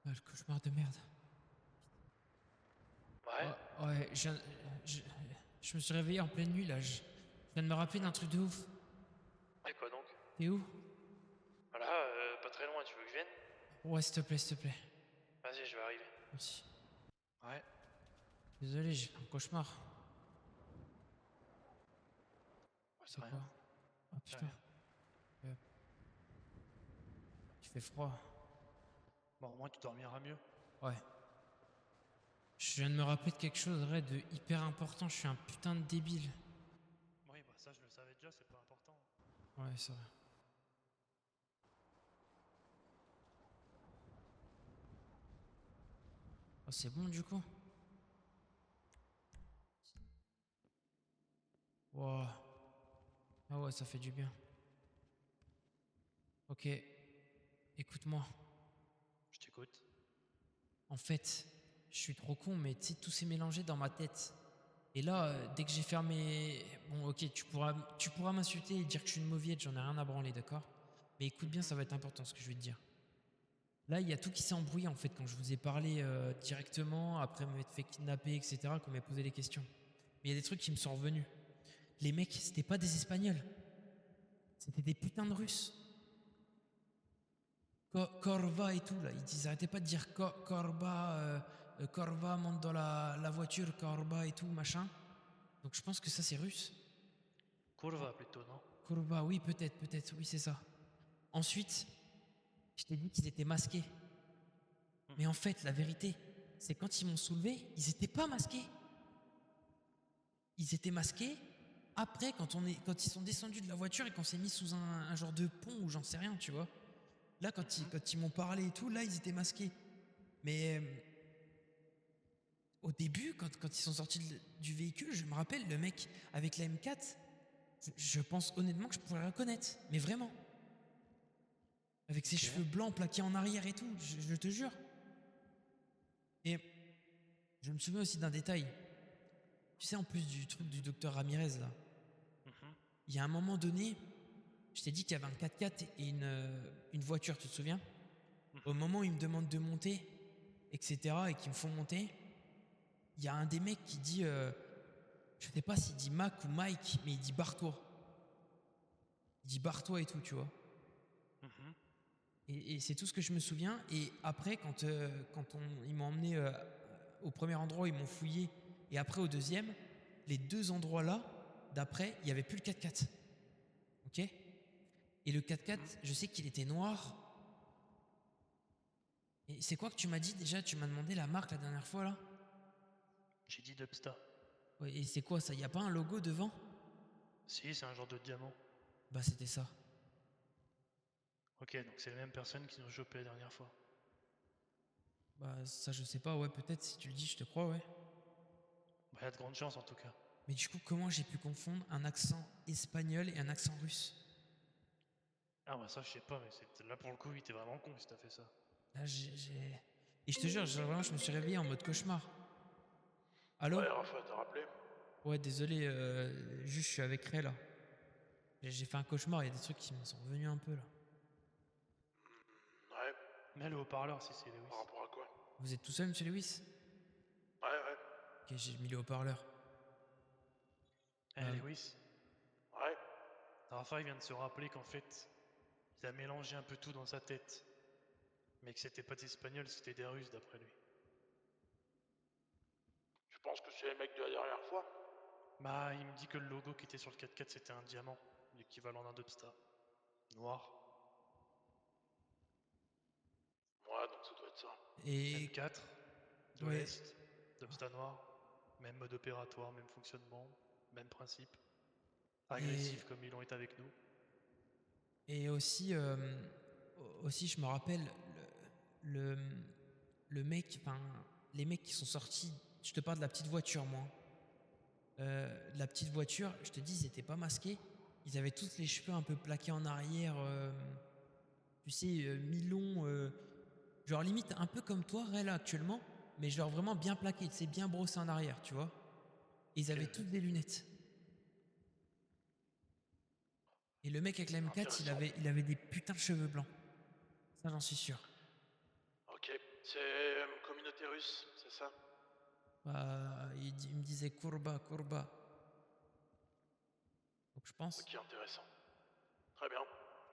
Ah, le cauchemar de merde. Ouais. Oh, ouais, je me suis réveillé en pleine nuit là. Je viens de me rappeler d'un truc de ouf. Et quoi donc? T'es où? Voilà, pas très loin, tu veux que je vienne? Ouais, s'il te plaît, s'il te plaît. Vas-y, je vais arriver. Merci. Ouais. Désolé, j'ai fait un cauchemar. Ouais, c'est C'est rien. quoi? Ah C'est putain, rien. euh, il fait froid. Bon, au moins tu dormiras mieux. Ouais. Je viens de me rappeler de quelque chose, Red, de hyper important. Je suis un putain de débile. Oui, bah ça je le savais déjà, c'est pas important. Ouais, c'est vrai. Oh, c'est bon du coup? Wow. Ah ouais, ça fait du bien. Ok, écoute-moi. Je t'écoute. En fait, je suis trop con, mais tu sais, tout s'est mélangé dans ma tête. Et là, dès que j'ai fermé... Bon, ok, tu pourras m'insulter et dire que je suis une mauviette, j'en ai rien à branler, d'accord? Mais écoute bien, ça va être important ce que je vais te dire. Là, il y a tout qui s'est embrouillé en fait quand je vous ai parlé directement, après m'être fait kidnapper, etc., qu'on m'ait posé les questions. Mais il y a des trucs qui me sont revenus. Les mecs, c'était pas des Espagnols, c'était des putains de Russes. Corva et tout, là, ils arrêtaient pas de dire Corba, Corva monte dans la voiture, Corba et tout, machin. Donc je pense que ça c'est russe. Kurva plutôt, non? Corba, oui, peut-être, oui, c'est ça. Ensuite, je t'ai dit qu'ils étaient masqués. Mais en fait, la vérité, c'est quand ils m'ont soulevé, ils étaient pas masqués. Ils étaient masqués. Après, quand ils sont descendus de la voiture et qu'on s'est mis sous un genre de pont ou j'en sais rien, tu vois. Là, quand ils m'ont parlé et tout, là, ils étaient masqués. Mais au début, quand ils sont sortis du véhicule, je me rappelle, le mec avec la M4, je pense honnêtement que je pourrais le reconnaître. Mais vraiment. Avec ses Ok. cheveux blancs plaqués en arrière et tout, je te jure. Et je me souviens aussi d'un détail. Tu sais, en plus du truc du docteur Ramirez, là, Mhm. il y a un moment donné, je t'ai dit qu'il y avait un 4x4 et une voiture, tu te souviens? Au moment où ils me demandent de monter, etc., et qu'ils me font monter, il y a un des mecs qui dit, je sais pas s'il dit Mac ou Mike, mais il dit barre-toi. Il dit barre-toi et tout, tu vois. Mhm. Et c'est tout ce que je me souviens. Et après, quand ils m'ont emmené au premier endroit, ils m'ont fouillé, et après au deuxième, les deux endroits-là, d'après, il n'y avait plus le 4x4. Ok? Et le 4x4, je sais qu'il était noir. Et c'est quoi que tu m'as dit déjà? Tu m'as demandé la marque la dernière fois là? J'ai dit Dubsta. Ouais, et c'est quoi ça? Y a pas un logo devant? Si, c'est un genre de diamant. Bah c'était ça. Ok, donc c'est les mêmes personnes qui nous ont chopé la dernière fois. Bah ça je sais pas, ouais peut-être si tu le dis je te crois, ouais. Bah, y a de grandes chances en tout cas. Mais du coup comment j'ai pu confondre un accent espagnol et un accent russe? Ah, bah ça, je sais pas, mais là pour le coup, il était vraiment con si t'as fait ça. Là Et je te jure, vraiment je me suis réveillé en mode cauchemar. Allô? Ouais, Rafa, t'as rappelé? Ouais désolé, juste je suis avec Ray là. J'ai fait un cauchemar, il y a des trucs qui me sont revenus un peu là. Ouais, Mets le haut-parleur si c'est par Lewis. rapport à quoi? Vous êtes tout seul monsieur Lewis? Ouais. Ok, j'ai mis le haut-parleur. Eh, Lewis, Ouais, Rafa il vient de se rappeler qu'en fait, il a mélangé un peu tout dans sa tête. Mais que c'était pas des Espagnols, c'était des Russes d'après lui. je pense que c'est les mecs de la dernière fois. Bah, il me dit que le logo qui était sur le 4x4 c'était un diamant, l'équivalent d'un Dubsta. Noir. Ouais, donc ça doit être ça. Et M4, de ouais. l'Est, Dubsta noir. Même mode opératoire, même fonctionnement, même principe. Agressif Et, comme ils l'ont été avec nous. et aussi, je me rappelle le, le mec, enfin, les mecs qui sont sortis. Je te parle de la petite voiture, moi. La petite voiture, je te dis, ils étaient pas masqués. Ils avaient tous les cheveux un peu plaqués en arrière, tu sais, mi-longs, genre limite un peu comme toi, Ray, là, actuellement, mais genre vraiment bien plaqués, tu sais, bien brossés en arrière, tu vois. Et ils Ok. avaient toutes des lunettes. Et le mec avec la M4, il Intéressant. avait, il avait des putains de cheveux blancs. Ça, j'en suis sûr. Ok, c'est communauté russe, c'est ça? Bah, il me disait Kourba, Kourba. Donc je pense. Ok, intéressant. Très bien.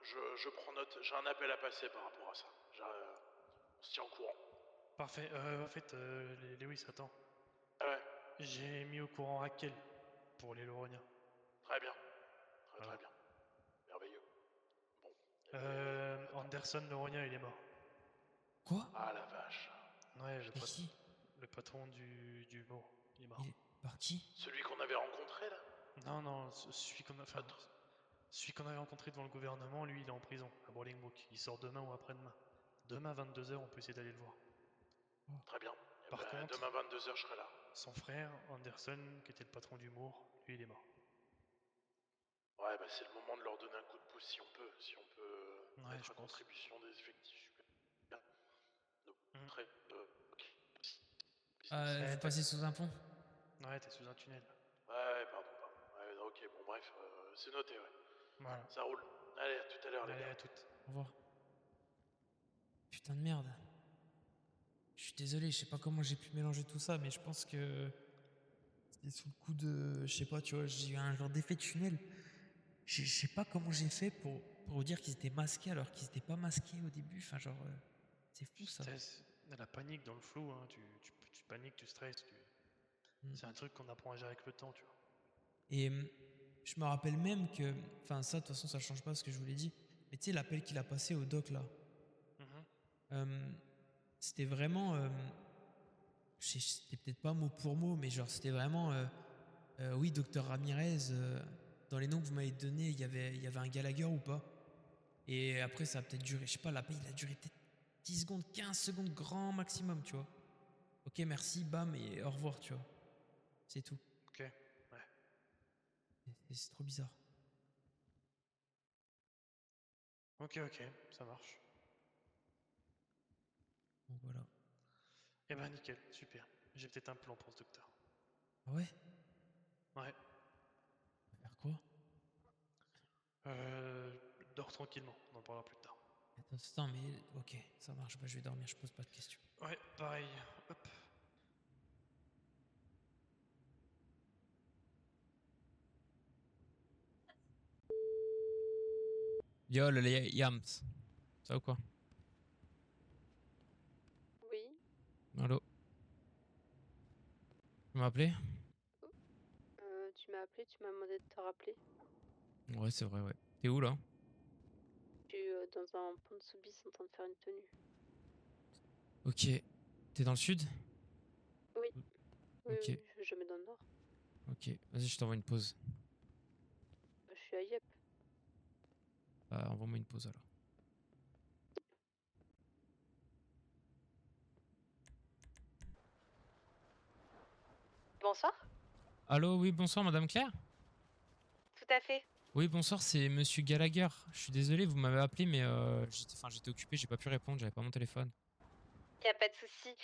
Je prends note. J'ai un appel à passer par rapport à ça. On se tient au courant. Parfait. En fait, Lewis, attends. Ah ouais, J'ai mis au courant Raquel pour les Loroniens. très bien. Très Voilà. très bien. Merveilleux. Bon. eh ben, Anderson Loronien, il est mort. Quoi? Ah la vache. Ouais, Et qui? le patron du mot, il est mort. Il est par qui? Celui qu'on avait rencontré là? Non, non, celui qu'on avait rencontré devant le gouvernement, lui, il est en prison, à Bolingbrook. Il sort demain ou après-demain. Demain, 22h, on peut essayer d'aller le voir. Très bien. Eh Par ben, contre, demain 22h, je serai là. son frère, Anderson, qui était le patron d'humour, lui, il est mort. Ouais, bah c'est le moment de leur donner un coup de pouce si on peut. Si on peut Ouais, mettre je à pense. contribution des effectifs supplémentaires. Donc, Mhm. très. Ok. Business. Vous passez sous un pont? Ouais, t'es sous un tunnel. Ouais, pardon. Ouais, ok, bon, bref, c'est noté, ouais. Voilà. Ça roule. Allez, à tout à l'heure, les Allez, gars. à toutes. Au revoir. Putain de merde. Je suis désolé, je sais pas comment j'ai pu mélanger tout ça, mais je pense que c'était sous le coup de. Je sais pas, tu vois, j'ai eu un genre d'effet de tunnel. Je sais pas comment j'ai fait pour vous dire qu'ils étaient masqués alors qu'ils étaient pas masqués au début. Enfin, genre, c'est fou ça. La panique dans le flou, hein, tu paniques, tu stresses. Mm. C'est un truc qu'on apprend à gérer avec le temps, tu vois. Et je me rappelle même que. Enfin, ça, de toute façon, ça change pas ce que je vous l'ai dit. Mais tu sais, l'appel qu'il a passé au doc là, Mhm. c'était vraiment. C'était peut-être pas mot pour mot, mais genre, c'était vraiment. Oui, docteur Ramirez, dans les noms que vous m'avez donnés, il y avait un Gallagher ou pas? Et après, ça a peut-être duré, je sais pas, l'appel, il a duré peut-être 10 secondes, 15 secondes grand maximum, tu vois. Ok, merci, bam, et au revoir, tu vois. C'est tout. Ok, ouais. Et c'est trop bizarre. Ok, ça marche. Donc voilà. Eh ben nickel, super. J'ai peut-être un plan pour ce docteur. Ah ouais? Ouais. On va faire quoi? Dors tranquillement, on en parlera plus tard. Attends, mais ok, ça marche, bah, je vais dormir, je pose pas de questions. Ouais, pareil. Hop. Yo, le Yams. Ça ou quoi? Oui. Allô? Tu m'as appelé? Tu m'as appelé, tu m'as demandé de te rappeler. Ouais, c'est vrai, ouais. T'es où là? Je suis dans un pont de Soubise en train de faire une tenue. Ok. T'es dans le sud? Oui, Ok, je mets dans le nord. ok. Vas-y, je t'envoie une pause. Je suis à Yep. Bah, envoie-moi une pause alors. Bonsoir. Allô, oui, bonsoir, madame Claire? Tout à fait. Oui, bonsoir, c'est monsieur Gallagher. Je suis désolé, vous m'avez appelé, mais j'étais occupé, j'ai pas pu répondre, j'avais pas mon téléphone. Y a pas de souci.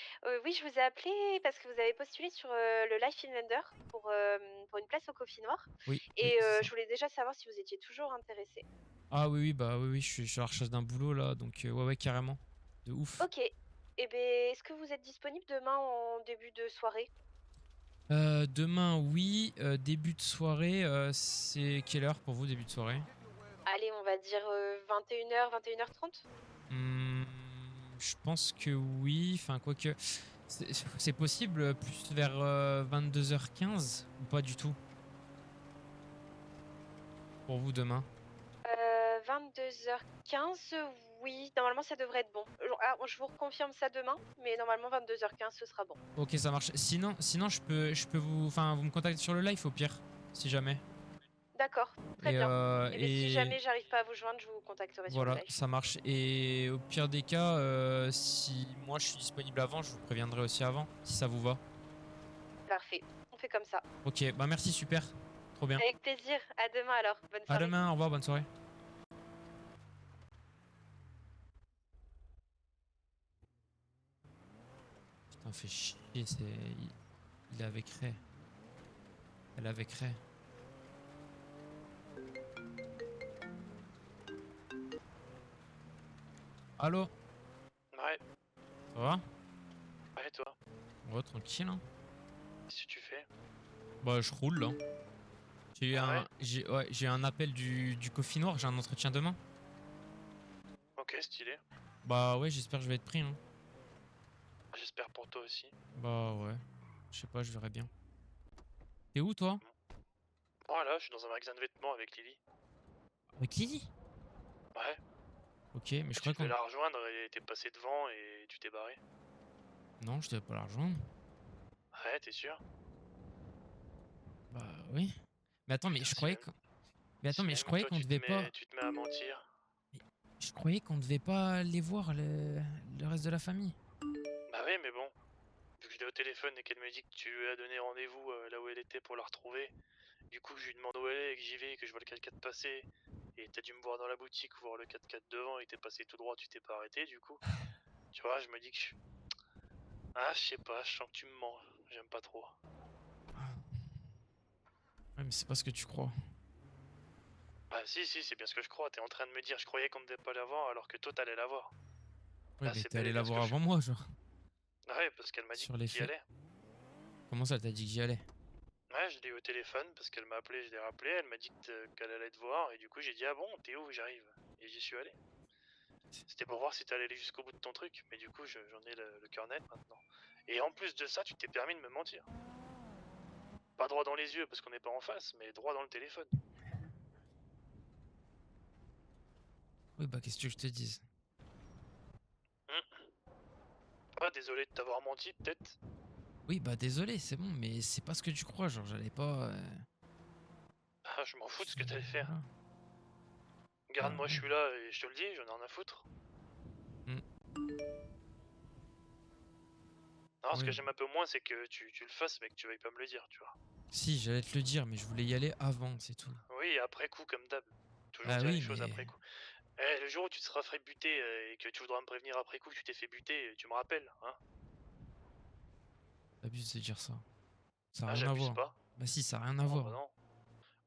Oui, je vous ai appelé parce que vous avez postulé sur le Life Inlander pour une place au Coffee Noir. Oui, oui, Et c'est ça. je voulais déjà savoir si vous étiez toujours intéressé. Ah oui, oui, bah oui, oui, je suis à la recherche d'un boulot là, donc ouais, ouais, carrément. De ouf. Ok. Eh bien, est-ce que vous êtes disponible demain en début de soirée? Demain, oui, début de soirée, c'est quelle heure pour vous, début de soirée? Allez, on va dire 21h, 21h30. Je pense que oui, enfin, quoique. C'est possible plus vers 22h15 ou pas du tout? Pour vous demain? 22h15, oui, normalement ça devrait être bon. Je vous reconfirme ça demain, mais normalement 22h15 ce sera bon. Ok, ça marche. Sinon je peux vous, enfin, vous me contactez sur le live au pire, si jamais. D'accord, très bien. Et bien si Et jamais j'arrive pas à vous joindre, je vous contacterai sur le voilà, live. ça marche. Et au pire des cas, si moi je suis disponible avant, je vous préviendrai aussi avant, si ça vous va. Parfait, on fait comme ça. Ok, bah merci, super, trop bien. Avec plaisir, à demain alors, bonne À soirée. demain, au revoir, bonne soirée. Putain, fait chier, il est avec Ray. Elle est avec Ray. Allô? Ouais. Ça va? Ouais, toi, Ouais, tranquille, hein. qu'est-ce que tu fais? Bah, je roule, là. Ah ouais? J'ai un appel du Coffee Noir, j'ai un entretien demain. Ok, stylé. Bah ouais, j'espère que je vais être pris, hein. J'espère pour toi aussi. Bah ouais. Je sais pas, je verrai bien. T'es où, toi? Voilà, je suis dans un magasin de vêtements avec Lily. Avec Lily? Ouais, Ok, mais je tu crois devais qu'on... la rejoindre et t'es passé devant et tu t'es barré. Non, je devais pas la rejoindre. Ouais, t'es sûr? Bah oui. Mais attends, mais Putain, je croyais que... Mais attends, si mais je même croyais toi qu'on devait pas... tu te mets à mentir. Mais je croyais qu'on devait pas aller voir le reste de la famille. Bah oui, mais bon, vu que je l'ai au téléphone et qu'elle me dit que tu lui as donné rendez-vous là où elle était pour la retrouver, du coup je lui demande où elle est et que j'y vais et que je vois le 4x4 passer, et t'as dû me voir dans la boutique voir le 4x4 devant et t'es passé tout droit, tu t'es pas arrêté du coup. Tu vois, je me dis que ah, je sais pas, je sens que tu me mens, j'aime pas trop. Ouais, mais c'est pas ce que tu crois. Bah si, c'est bien ce que je crois, t'es en train de me dire je croyais qu'on ne devait pas la voir alors que toi t'allais la voir. Ouais, Là mais c'est t'es bel allé et la bien ce voir que je avant crois. moi, genre. Ouais, parce qu'elle m'a dit Sur que les t'y faits. allais. Comment ça, t'as dit que j'y allais? Ouais, je l'ai eu au téléphone parce qu'elle m'a appelé, je l'ai rappelé, elle m'a dit qu'elle allait te voir et du coup j'ai dit ah bon, t'es où, j'arrive. Et j'y suis allé. C'était pour voir si t'allais aller jusqu'au bout de ton truc, mais du coup j'en ai le cœur net maintenant. Et en plus de ça, tu t'es permis de me mentir. Pas droit dans les yeux parce qu'on n'est pas en face, mais droit dans le téléphone. Oui, bah qu'est-ce que je te dise? Ah, désolé de t'avoir menti peut-être. Oui, bah désolé, c'est bon, mais c'est pas ce que tu crois, genre j'allais pas... Ah, je m'en fous de ce que t'allais faire. Voilà. Bah Garde-moi, je ouais. suis là et je te le dis, j'en ai rien à foutre. Hmm. Non, ce que Oui. j'aime un peu moins, c'est que tu le fasses, mais que tu veuilles pas me le dire, tu vois. Si, j'allais te le dire, mais je voulais y aller avant, c'est tout. Oui, après coup, comme d'hab. Toujours Bah dire les oui, choses mais... après coup. Eh, le jour où tu te seras fait buter et que tu voudras me prévenir après coup que tu t'es fait buter, tu me rappelles, hein? T'abuses de dire ça. Ça a Ah, rien à j'abuse voir. pas. Bah si, ça a rien à Non, voir. bah non.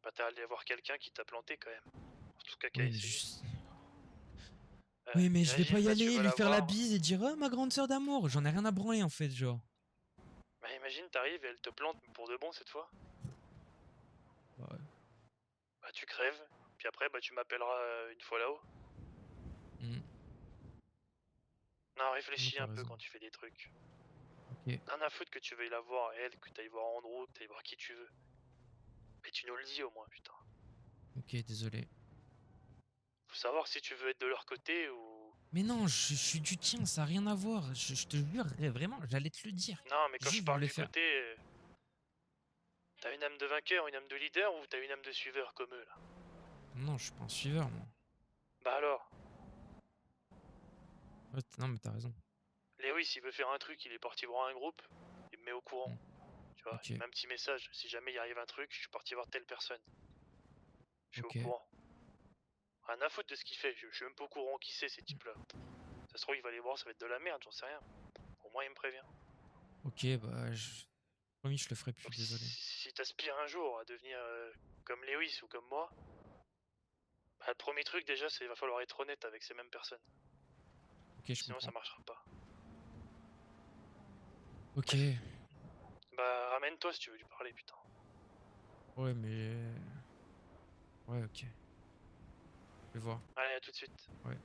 Bah t'as allé voir quelqu'un qui t'a planté quand même. En tout cas, qui a Oui, mais essayé. juste... Oui, mais je vais pas Imagine y là, tu aller, veux lui la faire la voir. bise et dire « Oh, ma grande sœur d'amour !» J'en ai rien à branler, en fait, genre. Bah imagine, t'arrives et elle te plante pour de bon cette fois. Bah ouais. Bah tu crèves. Puis après, bah tu m'appelleras une fois là-haut. Hmm. Non, Ouais, réfléchis t'as un peu raison. quand tu fais des trucs. Ok. Rien à foutre que tu veuilles la voir, elle, que t'ailles voir Andrew, que t'ailles voir qui tu veux. Mais tu nous le dis au moins, putain. Ok, désolé. Faut savoir si tu veux être de leur côté ou... Mais non, je suis du tien, ça a rien à voir. Je te jure, vraiment, j'allais te le dire. Non, mais quand je Juste, je parle voulais du faire... côté... T'as une âme de vainqueur, une âme de leader ou t'as une âme de suiveur comme eux, là? Non, je suis pas un suiveur, moi. Bah alors, Ouais, non, mais t'as raison. Lewis, il veut faire un truc, il est parti voir un groupe, il me met au courant. Hmm. Tu vois, Ok, il met un petit message, si jamais il arrive un truc, je suis parti voir telle personne. Je suis au ok. courant. Rien à foutre de ce qu'il fait, je suis même pas au courant qui c'est ces types-là. Ça se trouve, il va les voir, ça va être de la merde, j'en sais rien. Au moins, il me prévient. Ok, bah, promis, je le ferai plus, Donc désolé. si t'aspires un jour à devenir comme Lewis ou comme moi, bah, le premier truc déjà, c'est qu'il va falloir être honnête avec ces mêmes personnes. Ok, je Sinon, ça comprends. marchera pas. Ok. Bah, ramène-toi si tu veux lui parler, putain. Ouais, mais... Ouais, ok. Je vais voir. Allez, à tout de suite. Ouais.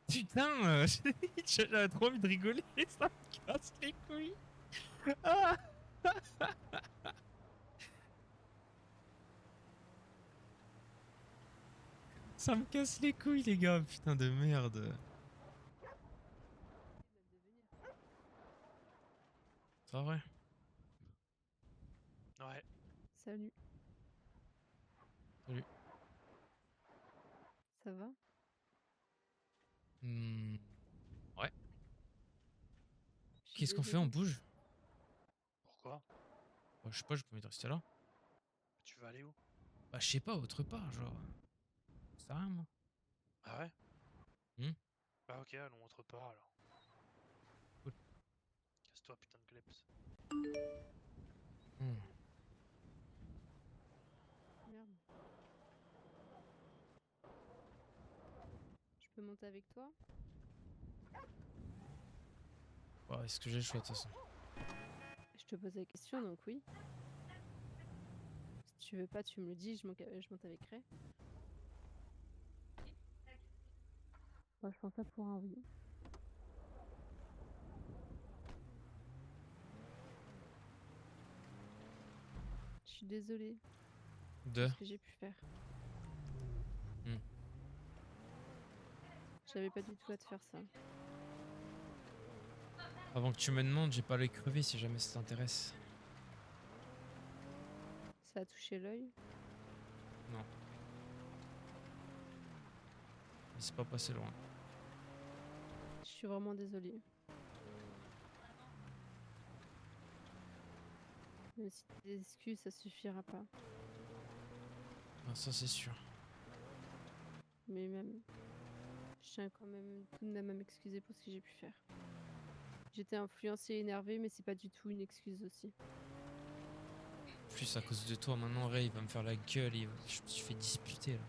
Putain, j'avais trop envie de rigoler, ça me casse les couilles. Ah. Ça me casse les couilles, les gars, putain de merde. C'est pas vrai? Ouais. Salut, Salut. ça va? Hmm, ouais. Je suis Qu'est-ce qu'on fait? On désolée. bouge? Pourquoi? Bah, je sais pas, j'ai pas envie de rester là. Tu veux aller où? Bah, je sais pas, autre part, genre. sais rien, moi. Ah ouais? Hmm. Bah ok, allons autre part alors. Cool. Casse-toi, putain de kleps. Hmm. Merde. Je peux monter avec toi? Ouais, est-ce que j'ai le choix de toute façon? Je te pose la question, donc oui. Si tu veux pas, tu me le dis, je monte avec Ray. Moi, je pense ça pour un oui. Je suis désolée De. de ce que j'ai pu faire. Hmm. J'avais pas du tout à te faire ça. Avant que tu me demandes, j'ai pas l'œil crevé si jamais ça t'intéresse. Ça a touché l'œil. Non. Mais c'est pas passé loin. Je suis vraiment désolée. Même si des excuses, ça suffira pas. Ah, ça c'est sûr. Mais même, je tiens quand même tout de même à m'excuser pour ce que j'ai pu faire. J'étais influencée et énervée, mais c'est pas du tout une excuse aussi. Plus à cause de toi, maintenant Ray il va me faire la gueule, je me suis fait disputer là.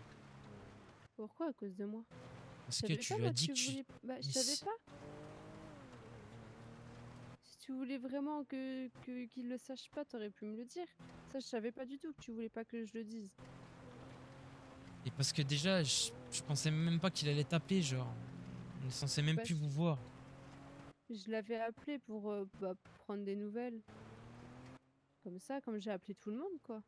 Pourquoi à cause de moi? Parce Je que savais tu pas, lui as moi, dit tu que tu... voulais... Bah, je Mais savais c'est- pas. Si tu voulais vraiment qu'il le sache pas, t'aurais pu me le dire. Ça, je savais pas du tout que tu voulais pas que je le dise. Et parce que déjà, je pensais même pas qu'il allait t'appeler, genre. On est censé même Bah, plus vous voir. je l'avais appelé pour prendre des nouvelles. Comme ça, comme j'ai appelé tout le monde, quoi.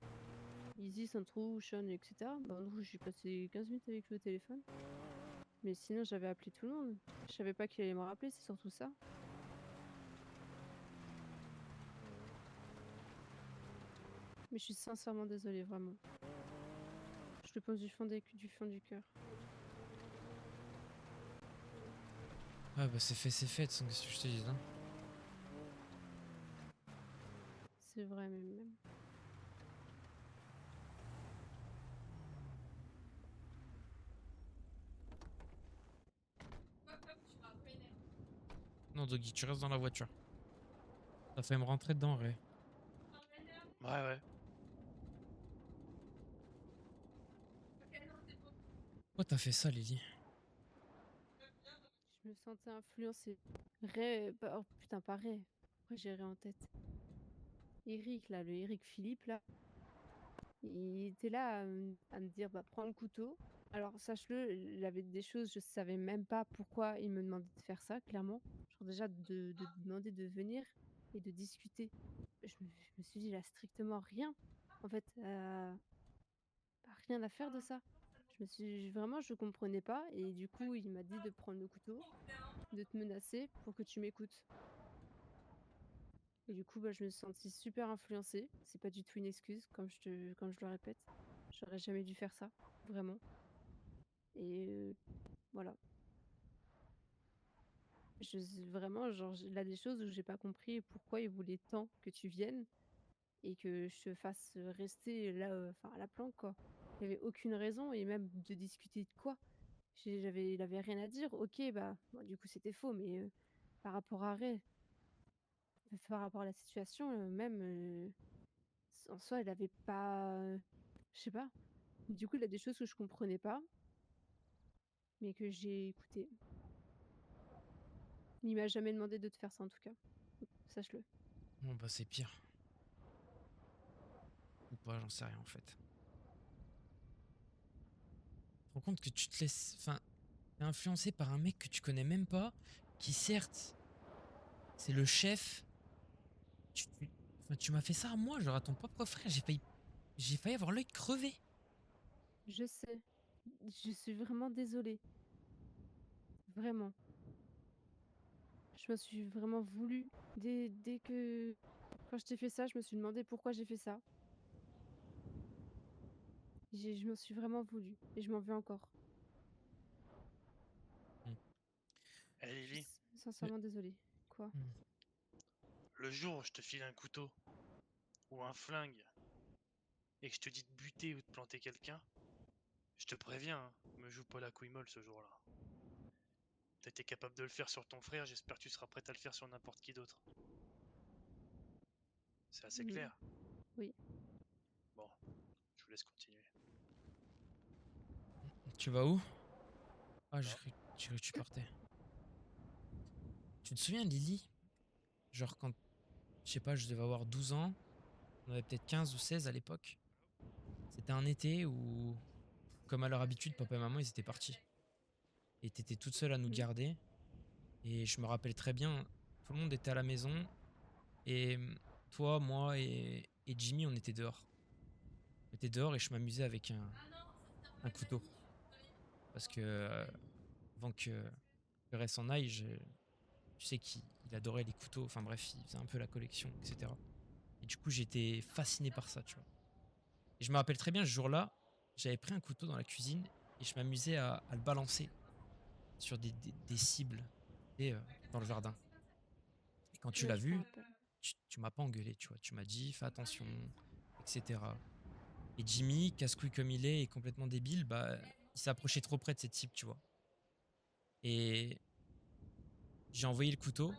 Izzy, Sandro, Sean, etc. Bah, en gros, j'ai passé 15 minutes avec lui au téléphone. Mais sinon, j'avais appelé tout le monde. Je savais pas qu'il allait me rappeler, c'est surtout ça. Mais je suis sincèrement désolée, vraiment. Je le pense du fond du cœur. Ah bah c'est fait, sans qu'est-ce que je te dise, hein. C'est vrai, même. Non, Doggy, tu restes dans la voiture. T'as fait me rentrer dedans, Ray. Ouais. Pourquoi t'as fait ça, Lily? Je me sentais influencée. Ray, oh putain, pas Ray. Pourquoi j'ai Ray en tête? Eric, là, le Eric Philippe, là. Il était là à me dire, bah, prends le couteau. Alors, sache-le, il avait des choses, je savais même pas pourquoi il me demandait de faire ça, clairement. Genre déjà de demander de venir et de discuter. Je me suis dit, il a strictement rien. En fait, rien à faire de ça. Vraiment, je comprenais pas. Et du coup, il m'a dit de prendre le couteau, de te menacer pour que tu m'écoutes. Et du coup, bah, je me suis sentie super influencée. C'est pas du tout une excuse, comme je le répète. J'aurais jamais dû faire ça, vraiment. Et voilà. Vraiment, genre, là, des choses où j'ai pas compris pourquoi il voulait tant que tu viennes et que je te fasse rester là, enfin, à la planque, quoi. Il y avait aucune raison et même de discuter de quoi. Il avait rien à dire. Ok, bah, bon, du coup, c'était faux, mais par rapport à Ray, par rapport à la situation, même en soi, il avait pas, je sais pas. Du coup, il y a des choses que je comprenais pas, mais que j'ai écoutées. Il m'a jamais demandé de te faire ça en tout cas. Sache-le. Bon bah c'est pire. Ou pas, j'en sais rien en fait. Tu te rends compte que tu te laisses... Enfin, t'es influencé par un mec que tu connais même pas, qui certes, c'est le chef. Enfin, tu m'as fait ça à moi, genre à ton propre frère. J'ai failli avoir l'œil crevé. Je sais. Je suis vraiment désolée. Vraiment. Je me suis vraiment voulu. Dès que... Quand je t'ai fait ça, je me suis demandé pourquoi j'ai fait ça. Je me suis vraiment voulu. Et je m'en veux encore. Eh Je suis Lily, sincèrement désolée. Quoi? le jour où je te file un couteau ou un flingue et que je te dis de buter ou de planter quelqu'un, Je te préviens, hein, me joue pas la couille molle ce jour-là. T'as été capable de le faire sur ton frère, j'espère que tu seras prête à le faire sur n'importe qui d'autre. C'est assez Mm. clair. Oui. Bon, je vous laisse continuer. Tu vas où? Ah, Non. j'ai cru que tu partais. Tu te souviens, Lily? Genre quand, je sais pas, je devais avoir 12 ans, on avait peut-être 15 ou 16 à l'époque. C'était un été où, comme à leur habitude, papa et maman, ils étaient partis. Et t'étais toute seule à nous Mm. garder. Et je me rappelle très bien, tout le monde était à la maison. Et toi, moi et Jimmy, on était dehors. On était dehors et je m'amusais avec un couteau. Parce que avant que Ray s'en aille, tu sais qu'il adorait les couteaux. Enfin bref, il faisait un peu la collection, etc. Et du coup, j'étais fasciné par ça, tu vois. Et je me rappelle très bien, ce jour-là, j'avais pris un couteau dans la cuisine et je m'amusais à le balancer sur des cibles tu sais, dans le jardin. Et quand tu Ouais, l'as je me vu, rappelle. tu m'as pas engueulé, tu vois. Tu m'as dit, fais attention, etc. Et Jimmy, casse-couille comme il est et complètement débile, bah, il s'est approché trop près de cette cible, tu vois. Et j'ai envoyé le couteau.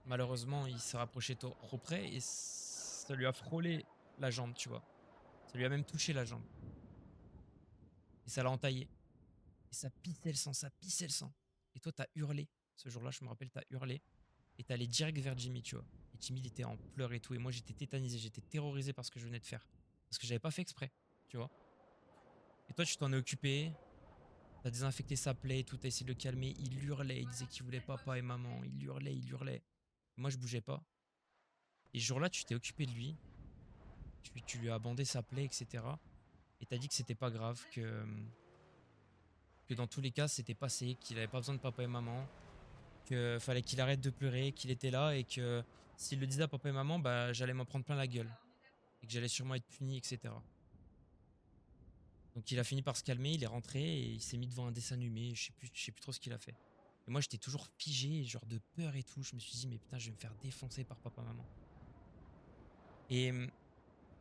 Malheureusement, il s'est rapproché trop près et ça lui a frôlé la jambe, tu vois. Ça lui a même touché la jambe. Et ça l'a entaillé. Et ça pissait le sang, ça pissait le sang. Et toi, t'as hurlé. Ce jour-là, je me rappelle, t'as hurlé. Et t'es allé direct vers Jimmy, tu vois. Et Jimmy, il était en pleurs et tout. Et moi, j'étais tétanisé, j'étais terrorisé par ce que je venais de faire. Parce que j'avais pas fait exprès, tu vois. Et toi, tu t'en es occupé. T'as désinfecté sa plaie et tout. T'as essayé de le calmer. Il hurlait, il disait qu'il voulait papa et maman. Il hurlait, il hurlait. Et moi, je bougeais pas. Et ce jour-là, tu t'es occupé de lui. Tu lui as bandé sa plaie, etc. Et t'as dit que c'était pas grave, que dans tous les cas, c'était passé, qu'il avait pas besoin de papa et maman, qu'il fallait qu'il arrête de pleurer, qu'il était là et que s'il le disait à papa et maman, bah, j'allais m'en prendre plein la gueule et que j'allais sûrement être puni, etc. Donc il a fini par se calmer, il est rentré et il s'est mis devant un dessin animé, je sais plus trop ce qu'il a fait. Et moi j'étais toujours figé, genre de peur et tout, je me suis dit mais putain je vais me faire défoncer par papa et maman. Et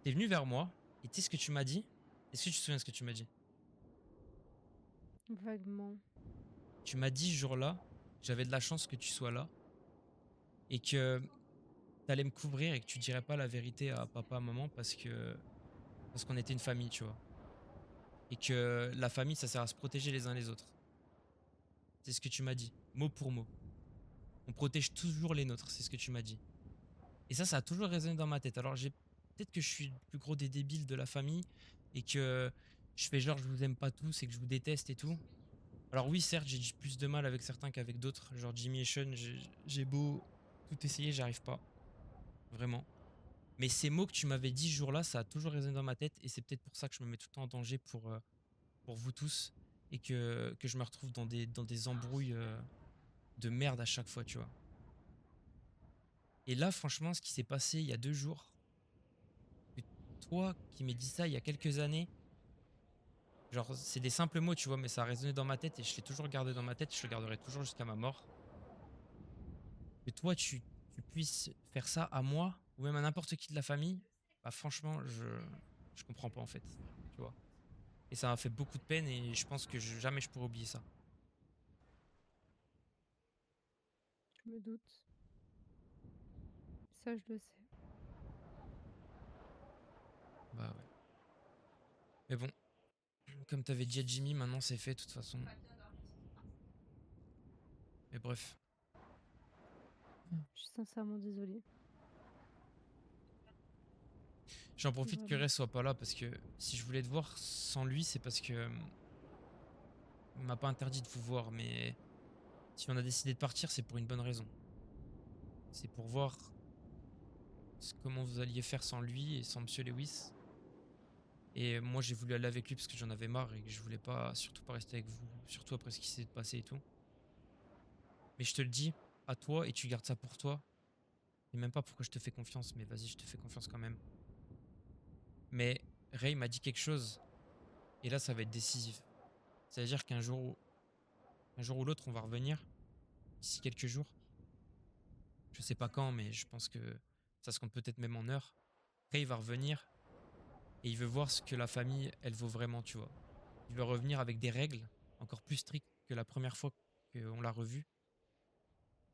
t'es venu vers moi et tu sais ce que tu m'as dit? Est-ce que tu te souviens de ce que tu m'as dit? Vaguement. Tu m'as dit ce jour-là, j'avais de la chance que tu sois là et que t'allais me couvrir et que tu dirais pas la vérité à papa, à maman parce qu'on était une famille, tu vois. Et que la famille, ça sert à se protéger les uns les autres. C'est ce que tu m'as dit, mot pour mot. On protège toujours les nôtres, c'est ce que tu m'as dit. Et ça a toujours résonné dans ma tête. Alors peut-être que je suis le plus gros des débiles de la famille et que je fais genre je vous aime pas tous et que je vous déteste et tout. Alors oui, certes, j'ai plus de mal avec certains qu'avec d'autres. Genre Jimmy et Sean, j'ai beau tout essayer, j'arrive pas. Vraiment. Mais ces mots que tu m'avais dit ce jour-là, ça a toujours résonné dans ma tête et c'est peut-être pour ça que je me mets tout le temps en danger pour vous tous et que je me retrouve dans des embrouilles de merde à chaque fois, tu vois. Et là, franchement, ce qui s'est passé il y a 2 jours, que toi qui m'as dit ça il y a quelques années, genre c'est des simples mots, tu vois, mais ça a résonné dans ma tête et je l'ai toujours gardé dans ma tête, je le garderai toujours jusqu'à ma mort. Que toi, tu puisses faire ça à moi ou même à n'importe qui de la famille, bah franchement, je comprends pas en fait, tu vois. Et ça m'a fait beaucoup de peine et je pense que jamais je pourrai oublier ça. Je me doute. Ça, je le sais. Bah ouais. Mais bon, comme t'avais dit à Jimmy, maintenant c'est fait de toute façon. Mais bref. Je suis sincèrement désolée. J'en profite que Vraiment. Ray soit pas là parce que si je voulais te voir sans lui, c'est parce que il m'a pas interdit de vous voir, mais si on a décidé de partir, c'est pour une bonne raison. C'est pour voir comment vous alliez faire sans lui et sans Monsieur Lewis. Et moi, j'ai voulu aller avec lui parce que j'en avais marre et que je voulais pas, surtout pas rester avec vous, surtout après ce qui s'est passé et tout. Mais je te le dis à toi et tu gardes ça pour toi. Et même pas pourquoi je te fais confiance, mais vas-y, je te fais confiance quand même. Mais Ray m'a dit quelque chose et là, ça va être décisif. Ça veut dire un jour ou l'autre, on va revenir d'ici quelques jours. Je sais pas quand, mais je pense que ça se compte peut-être même en heures. Ray va revenir et il veut voir ce que la famille, elle vaut vraiment, tu vois. il veut revenir avec des règles encore plus strictes que la première fois qu'on l'a revu.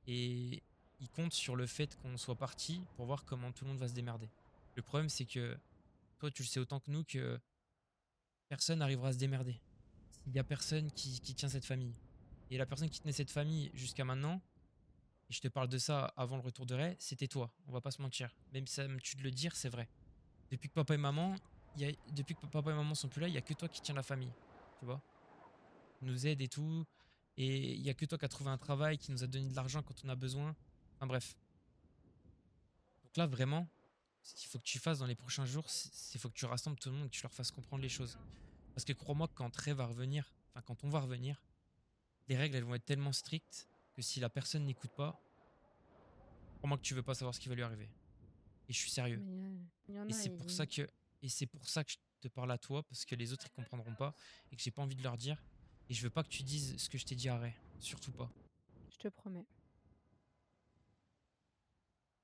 Et il compte sur le fait qu'on soit parti pour voir comment tout le monde va se démerder. Le problème, c'est que toi, tu le sais autant que nous que personne n'arrivera à se démerder. Il y a personne qui tient cette famille. Et la personne qui tenait cette famille jusqu'à maintenant, et je te parle de ça avant le retour de Ray, c'était toi. On va pas se mentir. Même si ça me tue de le dire, c'est vrai. Depuis que papa et maman, depuis que papa et maman sont plus là, il y a que toi qui tiens la famille. Tu vois? Tu nous aides et tout. Et il y a que toi qui as trouvé un travail, qui nous a donné de l'argent quand on a besoin. Enfin bref. Donc là, vraiment, ce qu'il faut que tu fasses dans les prochains jours, c'est faut que tu rassembles tout le monde, que tu leur fasses comprendre les choses. Parce que crois-moi, quand Ray va revenir, enfin quand on va revenir, les règles, elles vont être tellement strictes que si la personne n'écoute pas, crois-moi que tu veux pas savoir ce qui va lui arriver. Et je suis sérieux. Mais il y en Et a, c'est pour ça que, et c'est pour ça que je te parle à toi, parce que les autres ils comprendront pas et que j'ai pas envie de leur dire. Et je veux pas que tu dises ce que je t'ai dit à Ray. Surtout pas. je te promets.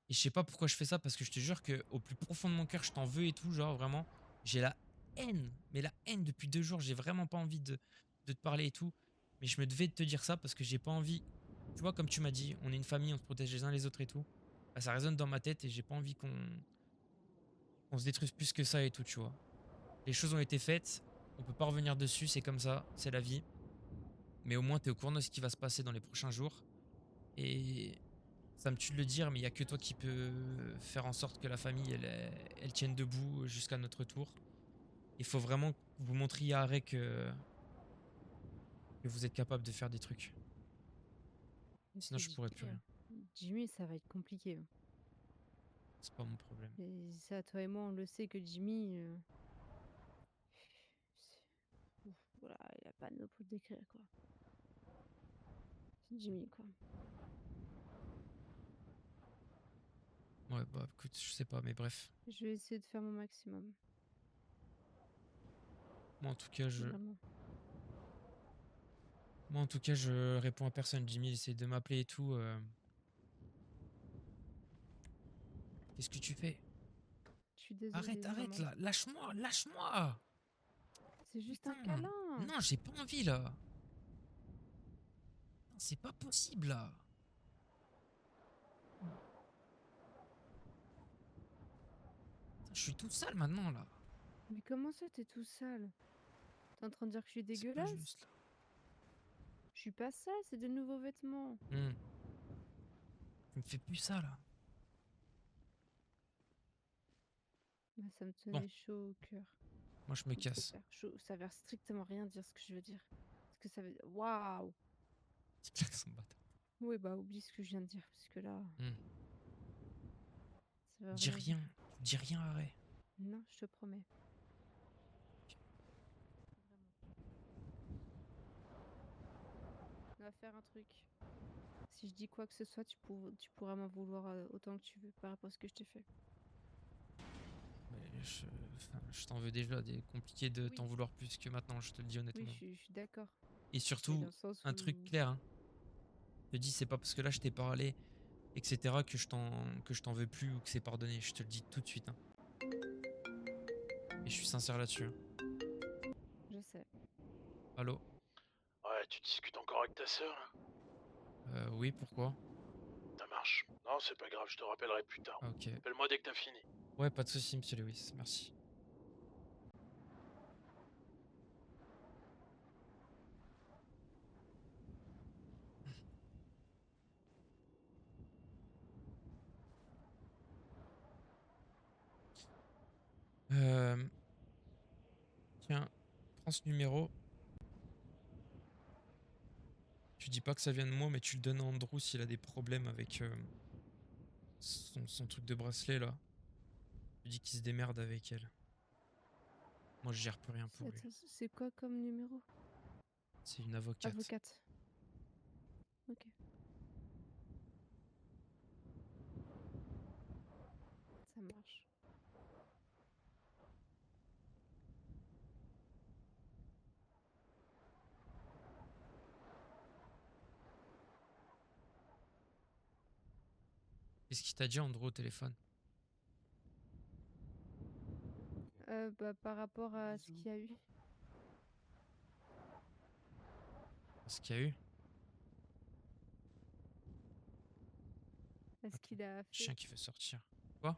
Et je sais pas pourquoi je fais ça, parce que je te jure que au plus profond de mon cœur, je t'en veux et tout, genre vraiment, j'ai la haine, mais la haine depuis 2 jours, j'ai vraiment pas envie de te parler et tout. Mais je me devais de te dire ça parce que j'ai pas envie. Tu vois, comme tu m'as dit, on est une famille, on se protège les uns les autres et tout. Bah, ça résonne dans ma tête et j'ai pas envie qu'on se détruise plus que ça et tout, tu vois. Les choses ont été faites, on peut pas revenir dessus, c'est comme ça, c'est la vie. Mais au moins, t'es au courant de ce qui va se passer dans les prochains jours. Et ça me tue de le dire, mais il y a que toi qui peux faire en sorte que la famille, elle tienne debout jusqu'à notre retour. Il faut vraiment que vous montriez à Ray que vous êtes capable de faire des trucs. Mais Sinon, c'est je pourrais plus rien. Jimmy, ça va être compliqué, hein. C'est pas mon problème. Et ça, toi et moi, on le sait que Jimmy, ouf, voilà, il a pas de mots pour le décrire, quoi. C'est Jimmy, quoi. Ouais, bah écoute, je sais pas, mais bref. Je vais essayer de faire mon maximum, Moi, en tout cas, vraiment. je réponds à personne. Jimmy, il essaie de m'appeler et tout. Qu'est-ce que tu fais? Je suis désolée, Arrête, arrête, vraiment. là. Lâche-moi, lâche-moi. C'est juste un Putain. câlin. Non, j'ai pas envie, là. Non, c'est pas possible, là. Putain, je suis tout sale maintenant, là. Mais comment ça, t'es tout sale? T'es en train de dire que je suis C'est pas dégueulasse? juste, là. Je suis pas sale, c'est des nouveaux vêtements. Tu me fais plus ça, là. Bah, ça me Bon. tenait chaud au cœur. Moi, je me casse. Ça veut strictement rien dire ce que je veux dire. Parce que ça veut dire... Waouh! C'est clair que son bâtard. Oui, bah oublie ce que je viens de dire, parce que là... Ça va Dis rien dire. rien. Dis rien, arrête. Non, je te promets. On va faire un truc. Si je dis quoi que ce soit, tu pourras m'en vouloir autant que tu veux par rapport à ce que je t'ai fait. Mais je t'en veux déjà. C'est compliqué de Oui. t'en vouloir plus que maintenant, je te le dis honnêtement. Oui, je suis d'accord. Et surtout, Dans le sens un où- truc clair. Hein. Je te dis, c'est pas parce que là je t'ai parlé, etc., que je t'en veux plus ou que c'est pardonné. Je te le dis tout de suite. Hein. Et je suis sincère là-dessus. Hein. Je sais. Allô? Ouais, tu discutes encore avec ta sœur là? Oui, pourquoi? Ça marche. Non, c'est pas grave, je te rappellerai plus tard. Ah, ok. Appelle-moi dès que t'as fini. Ouais, pas de soucis, monsieur Lewis. Merci. Tiens, prends ce numéro. Tu dis pas que ça vient de moi, mais tu le donnes à Andrew s'il a des problèmes avec son truc de bracelet là. Tu dis qu'il se démerde avec elle. Moi, je gère plus rien pour lui. Attends, c'est quoi comme numéro? C'est une avocate. Avocate. Ok. Ça marche. Qu'est-ce qu'il t'a dit Andrew au téléphone? Bah, par rapport à ce qu'il y a eu. Ce qu'il y a eu. Parce Attends, qu'il a fait chien qui veut sortir. Quoi?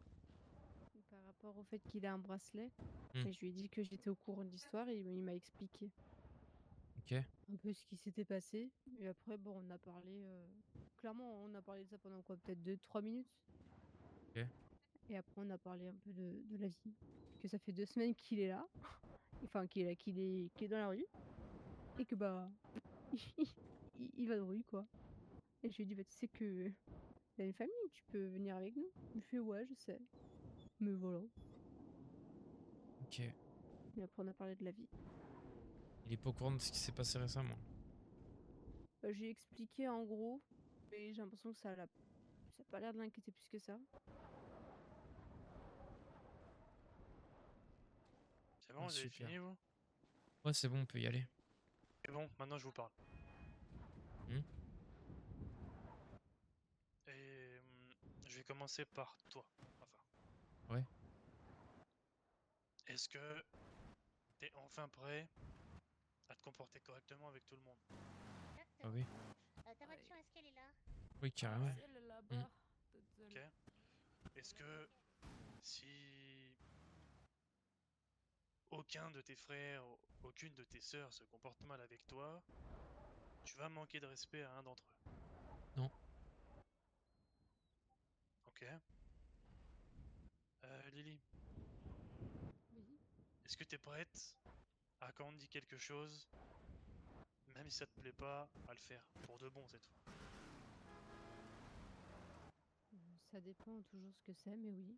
par rapport au fait qu'il a un bracelet. Hmm. Et je lui ai dit que j'étais au courant de l'histoire et il m'a expliqué Ok. un peu ce qui s'était passé. Et après, bon, on a parlé. Clairement, on a parlé de ça pendant quoi? Peut-être 2-3 minutes. Ok. Et après, on a parlé un peu de la vie. Que ça fait 2 semaines qu'il est là. Enfin, qu'il est dans la rue. Et que bah. il va de rue, quoi. Et je lui ai dit, bah, tu sais que t'as une famille, tu peux venir avec nous. Il me fait, ouais, je sais. Mais voilà. Ok. Et après, on a parlé de la vie. Il est pas au courant de ce qui s'est passé récemment. Bah, j'ai expliqué en gros, mais j'ai l'impression que ça a pas l'air de l'inquiéter plus que ça. C'est bon, Ah, vous avez super. fini, vous? Ouais, c'est bon, on peut y aller. C'est bon, maintenant je vous parle. Hmm. Et je vais commencer par toi, enfin. Ouais. Est-ce que t'es enfin prêt à te comporter correctement avec tout le monde? Ah oui. Ta voiture, est-ce qu'elle est là? Oui, carrément. Ouais. Elle est là-bas, toute seule. Ok. Est-ce que si aucun de tes frères, aucune de tes sœurs se comporte mal avec toi, tu vas manquer de respect à un d'entre eux? Non. Ok. Lily, Oui. est-ce que t'es prête à quand on te dit quelque chose, même si ça te plaît pas, à le faire pour de bon cette fois? Ça dépend toujours ce que c'est, mais oui.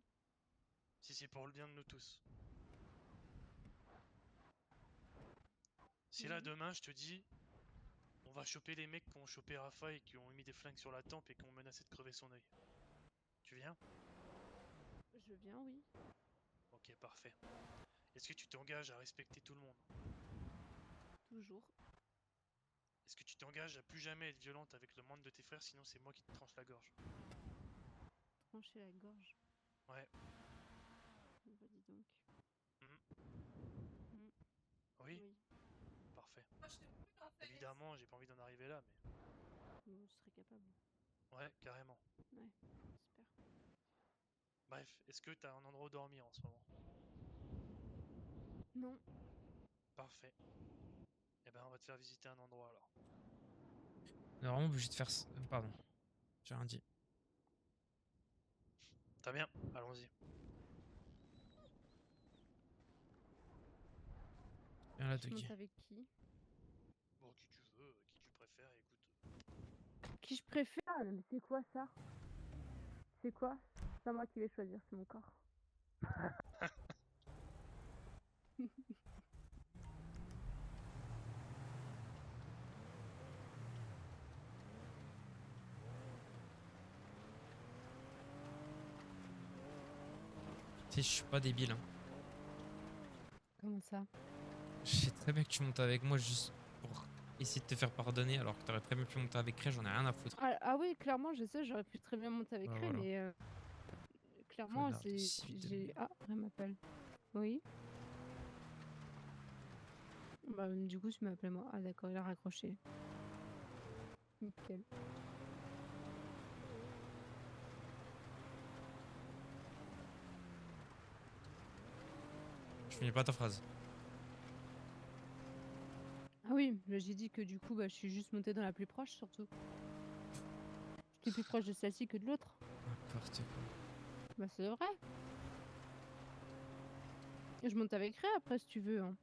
Si c'est pour le bien de nous tous. Si là Oui. demain je te dis, on va choper les mecs qui ont chopé Rafa et qui ont mis des flingues sur la tempe et qui ont menacé de crever son œil. Tu viens? Je viens, oui. Ok, parfait. Est-ce que tu t'engages à respecter tout le monde? Toujours. Est-ce que tu t'engages à plus jamais être violente avec le moindre de tes frères, sinon c'est moi qui te tranche la gorge? Trancher la gorge. Ouais. Bah, dis donc. Mhm. Mm. Oui? Oui. Parfait. Évidemment, j'ai pas envie d'en arriver là, mais... Je serais capable. Ouais, carrément. Ouais. Super. Bref, est-ce que t'as un endroit où dormir en ce moment? Non. Parfait. Eh ben, on va te faire visiter un endroit alors. On est vraiment obligé de faire. Pardon. J'ai rien dit. Très bien, allons-y. Viens là, Je monte Dougie. avec qui? Bon, qui tu veux, qui tu préfères, écoute. Qui je préfère? Mais c'est quoi ça? C'est quoi? C'est pas moi qui vais choisir, c'est mon corps. Tu sais, je suis pas débile. Hein. Comment ça? Je sais très bien que tu montes avec moi juste pour essayer de te faire pardonner alors que t'aurais très bien pu monter avec Ray, j'en ai rien à foutre. Ah oui, clairement, je sais, j'aurais pu très bien monter avec Bah, Ray, voilà. mais clairement, Connard de civil. Ah, Ray m'appelle. Oui. Bah, du coup, tu m'as appelé moi. Ah, d'accord, il a raccroché. Nickel. Je finis pas ta phrase. Ah oui, là, j'ai dit que du coup, bah, je suis juste montée dans la plus proche, surtout. J'étais plus proche de celle-ci que de l'autre. N'importe quoi. Bah, c'est vrai. Je monte avec Ray après, si tu veux. Hein.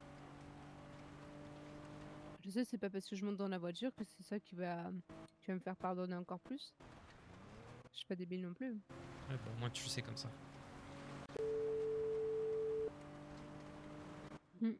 Je sais, c'est pas parce que je monte dans la voiture que c'est ça qui va me faire pardonner encore plus. Je suis pas débile non plus. Ouais, bah, au moins tu le sais comme ça. Mm.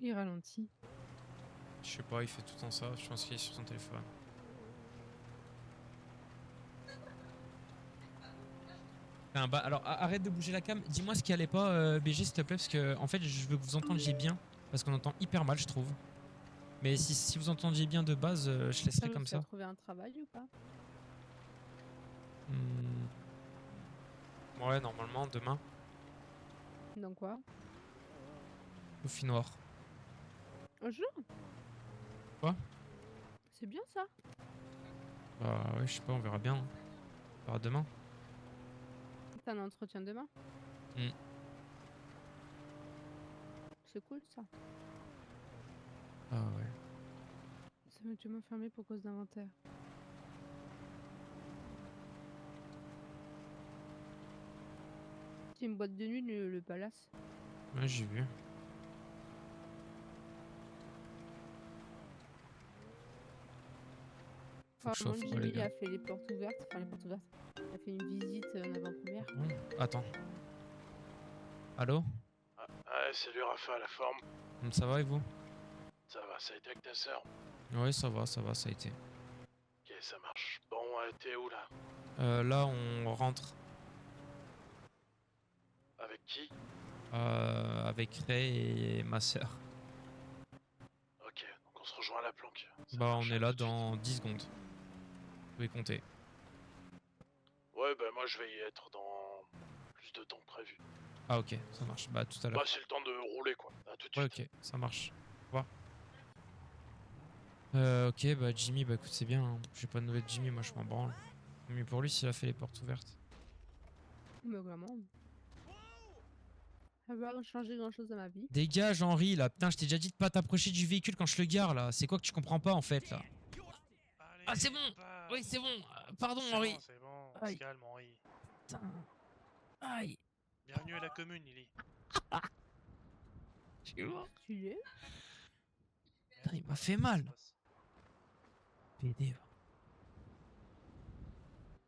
Il ralentit. Je sais pas, il fait tout le temps ça. Je pense qu'il est sur son téléphone. Alors arrête de bouger la cam. Dis-moi ce qui allait pas, BG, s'il te plaît, parce que en fait, je veux que vous entendiez bien, parce qu'on entend hyper mal, je trouve. Mais si vous entendiez bien de base, je laisserai comme Tu as ça. trouvé un travail ou pas? Hmm. Ouais, normalement, demain, Dans quoi? au Noir. Un jour? Quoi? C'est bien ça. Bah ouais, je sais pas, on verra bien. On verra demain. T'as un entretien demain? Hmm. C'est cool ça. Ah ouais. Ça m'a dû m'enfermer pour cause d'inventaire. C'est une boîte de nuit, le palace. Ouais, j'ai vu. Faut que je sois Apparemment, froid, les Jimmy gars. a fait les portes ouvertes. Enfin, les portes ouvertes. Il a fait une visite en avant-première. Bon, attends. Allô? Ouais, salut Rafa, la forme. Ça va et vous? Ça va, ça a été avec ta sœur? Ouais, ça va, ça a été. Ok, ça marche. Bon, t'es où là? Là, on rentre Avec qui? avec Ray et ma sœur. Ok, donc on se rejoint à la planque. Ça Bah, on marche, est à là tout de suite. dans 10 secondes. Vous pouvez compter. Ouais, bah moi je vais y être dans plus de temps que prévu. Ah, ok, ça marche. Bah, tout à l'heure. Bah c'est le temps de rouler quoi. À tout de Ouais, suite. ok, ça marche. Au revoir. Ok, bah, Jimmy, bah, écoute, c'est bien. Hein. J'ai pas de nouvelles de Jimmy, moi, je m'en branle. Mais pour lui, s'il a fait les portes ouvertes. Mais vraiment. Ça va pas changer grand chose à ma vie. Dégage, Henri, là. Putain, je t'ai déjà dit de pas t'approcher du véhicule quand je le gare, là. C'est quoi que tu comprends pas, en fait, là? Ah, c'est bon! Oui, c'est bon! Pardon, Henri! C'est bon, on se Aïe. calme, Henri. Putain. Aïe. Bienvenue à la commune, Lily. Je suis mort. Stylé. Putain, il m'a fait mal. PD, va.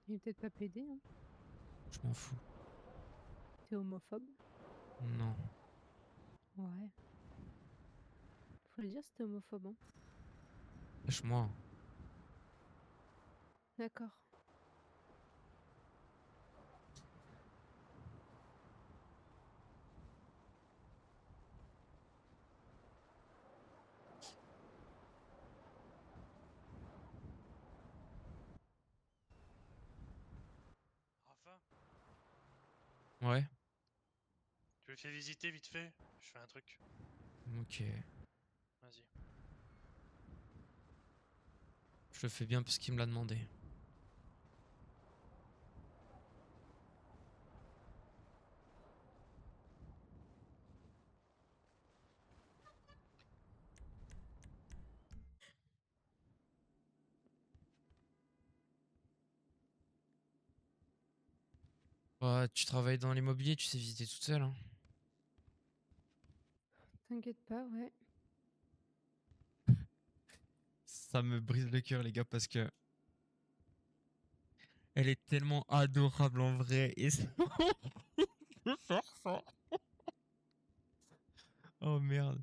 Il est peut-être pas pédé, hein. Je m'en fous. T'es homophobe? Non. Ouais. Faut le dire, c'était homophobe, hein. Lâche-moi. D'accord. Rafa, Ouais. tu le fais visiter vite fait? Je fais un truc. Ok. Vas-y. Je le fais bien parce qu'il me l'a demandé. Ouais, tu travailles dans l'immobilier, tu sais visiter toute seule, hein. T'inquiète pas, ouais. Ça me brise le cœur, les gars, parce que elle est tellement adorable en vrai. Et ça... Je veux faire ça. Oh merde.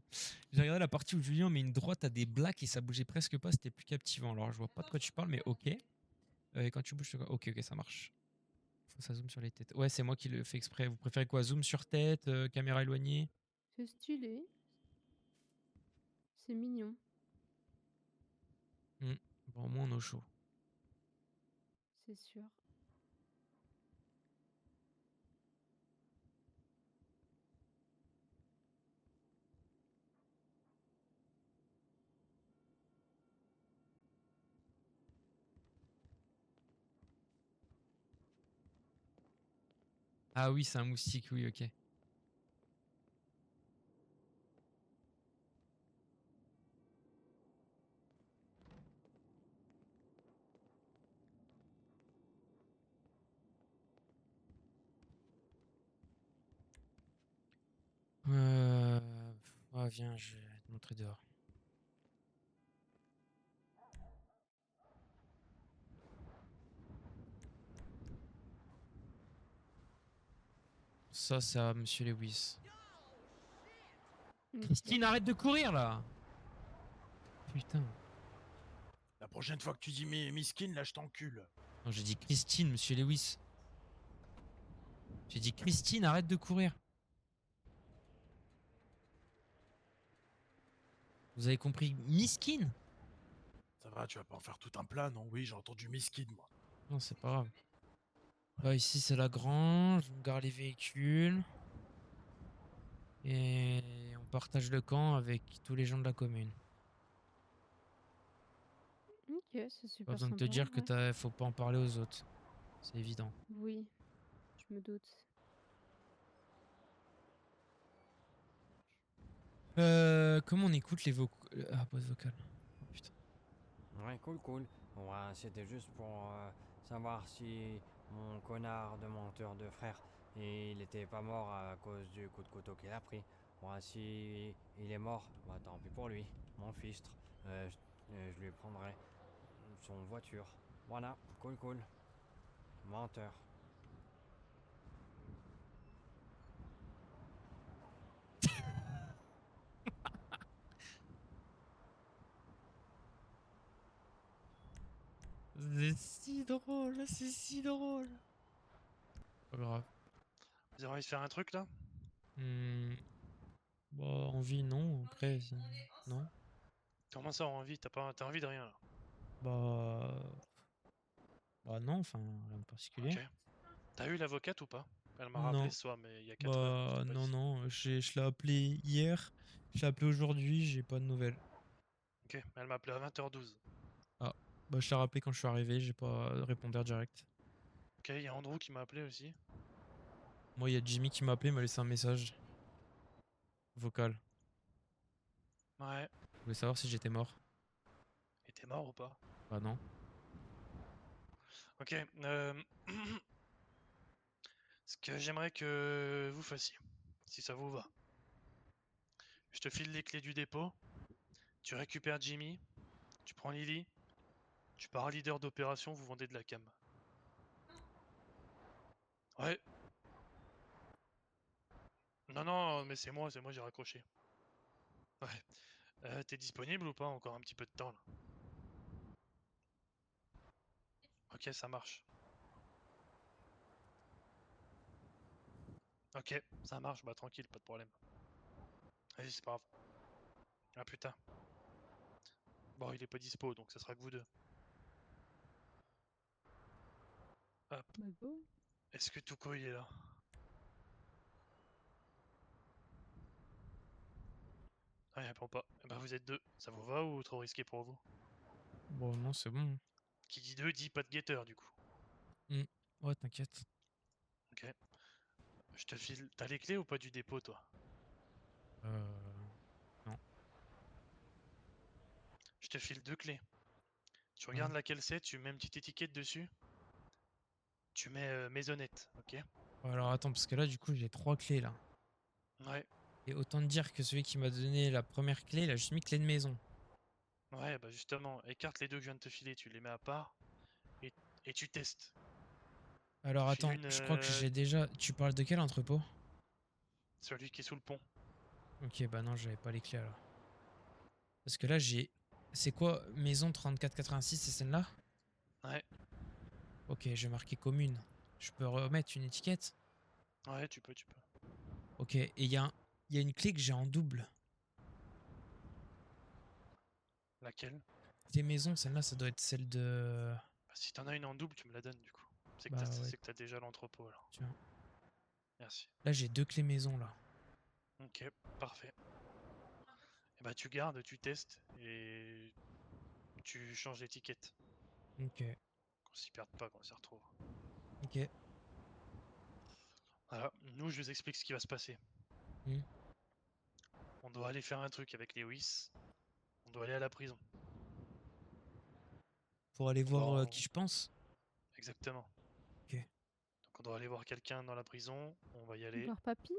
J'ai regardé la partie où Julien met une droite à des blacks et ça bougeait presque pas, c'était plus captivant. Alors je vois pas de quoi tu parles, mais ok. Et quand tu bouges, ok, ça marche. Faut que ça zoome sur les têtes. Ouais, c'est moi qui le fais exprès. Vous préférez quoi? Zoom sur tête, caméra éloignée? C'est stylé. C'est mignon. Bon, au moins on est au chaud. C'est sûr. Ah oui, c'est un moustique, oui, ok. Ah, viens, je vais te montrer dehors. Ça, c'est à Monsieur Lewis. Ok. Christine, arrête de courir là! Putain. La prochaine fois que tu dis Miskin, là je t'encule. Non, j'ai dit Christine, Monsieur Lewis. J'ai dit Christine, arrête de courir. Vous avez compris Miskin? Ça va, tu vas pas en faire tout un plat, non? Oui, j'ai entendu Miskin, moi. Non, c'est pas grave. Là, ici, c'est la grange. On garde les véhicules. Et on partage le camp avec tous les gens de la commune. Ok, c'est Pas super besoin de te sympa. dire que Ouais. faut pas en parler aux autres. C'est évident. Oui, je me doute. Comment on écoute les vocaux? Ah, boîte vocale. Oh putain. Ouais, cool, cool. Ouais, c'était juste pour savoir si mon connard de menteur de frère, il était pas mort à cause du coup de couteau qu'il a pris. Ouais, si il est mort, bah tant pis pour lui. Mon fistre, je lui prendrai son voiture. Voilà, cool, cool. Menteur. C'est si drôle, c'est si drôle. Pas grave. Vous avez envie de faire un truc là? Bah, envie, non. Après, non. Comment ça, envie? T'as envie de rien là? Bah. Bah, non, enfin, rien de particulier. Ok. T'as eu l'avocate ou pas? Elle m'a rappelé Non. ce soir, mais il y a 4 heures. Bah, J'étais pas non, ici. non. Je l'ai appelé hier. Je l'ai appelé aujourd'hui, j'ai pas de nouvelles. Ok, elle m'a appelé à 20h12. Ah. Bah, je l'ai rappelé quand je suis arrivé, j'ai pas répondu direct. Ok, il y a Andrew qui m'a appelé aussi. Moi, il y a Jimmy qui m'a appelé, il m'a laissé un message vocal. Ouais. Je voulais savoir si j'étais mort. Et t'es mort ou pas? Bah, non. Ok, ce que j'aimerais que vous fassiez, si ça vous va. Je te file les clés du dépôt, tu récupères Jimmy, tu prends Lily, tu pars leader d'opération, vous vendez de la cam. Ouais. Non, non, mais c'est moi, j'ai raccroché. Ouais. T'es disponible ou pas? Encore un petit peu de temps là. Ok, ça marche. Ok, ça marche, bah tranquille, pas de problème. Vas-y, c'est pas grave. Ah putain. Bon, il est pas dispo, donc ça sera que vous deux. Hop. Bah go. Est-ce que Tuko il est là? Ah, il répond pas. Eh ben vous êtes deux. Ça vous va ou trop risqué pour vous? Bon, non, c'est bon. Qui dit deux dit pas de guetteur du coup. Ouais, t'inquiète. Ok. Je te file. T'as les clés ou pas du dépôt toi? Non. Je te file deux clés. Tu Ouais. regardes laquelle c'est, tu mets une petite étiquette dessus. Tu mets maisonnette, ok? Ouais, alors attends, parce que là, du coup, j'ai 3 clés là. Ouais. Et autant te dire que celui qui m'a donné la première clé, il a juste mis clé de maison. Ouais, bah justement, écarte les deux que je viens de te filer, tu les mets à part et tu testes. Alors Je file attends, une. je crois que j'ai déjà. Tu parles de quel entrepôt? Celui qui est sous le pont. Ok, bah non, j'avais pas les clés alors. Parce que là, j'ai. C'est quoi? Maison 3486, c'est celle-là? Ouais. Ok, j'ai marqué commune. Je peux remettre une étiquette? Ouais, tu peux. Ok, et il y a une clé que j'ai en double. Laquelle? Des maisons, celle-là, ça doit être celle de. Bah, si t'en as une en double, tu me la donnes du coup. C'est que Bah ouais, t'as déjà l'entrepôt alors. tiens. Merci. Là, j'ai 2 clés maison là. Ok, parfait. Et bah tu gardes, tu testes et tu changes l'étiquette. Ok, Qu'on s'y perde pas, qu'on s'y retrouve. ok. Voilà, nous je vous explique ce qui va se passer. Hmm. On doit aller faire un truc avec Lewis. On doit aller à la prison. Pour aller On doit voir en- qui je pense? Exactement. Ok. Donc on doit aller voir quelqu'un dans la prison. On va y aller. Voir papy?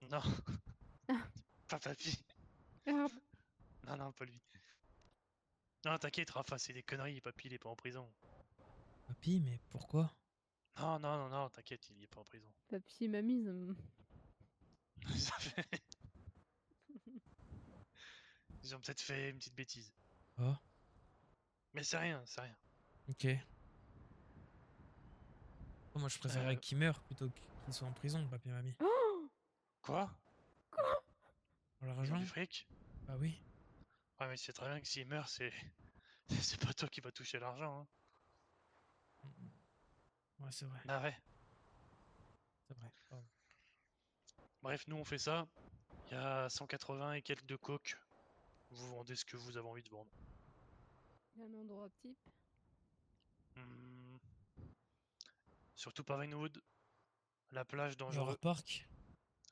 Non, Ah, pas papy. merde. Non, non, pas lui. Non, t'inquiète, Rafa, c'est des conneries. Papy, il est pas en prison. Papy, mais pourquoi? Non, non, non, non, t'inquiète, il est pas en prison. Papy et mamie, Ça fait- Ils ont peut-être fait une petite bêtise. Ah, Mais c'est rien, c'est rien. ok. Moi, je préférerais qu'il meure plutôt qu'il soit en prison, papier mamie. Quoi? Pour Ils ont l'argent? du fric? Bah oui. Ouais, mais c'est très bien que s'il meurt, c'est c'est pas toi qui vas toucher l'argent, hein. Ouais, c'est vrai. Ah ouais. C'est vrai. Pardon. Bref, nous on fait ça. Il y a 180 et quelques de coke. Vous vendez ce que vous avez envie de vendre. Il y a un endroit type. Hmm. Surtout pas Vinewood. La plage dangereux. Mirror Park?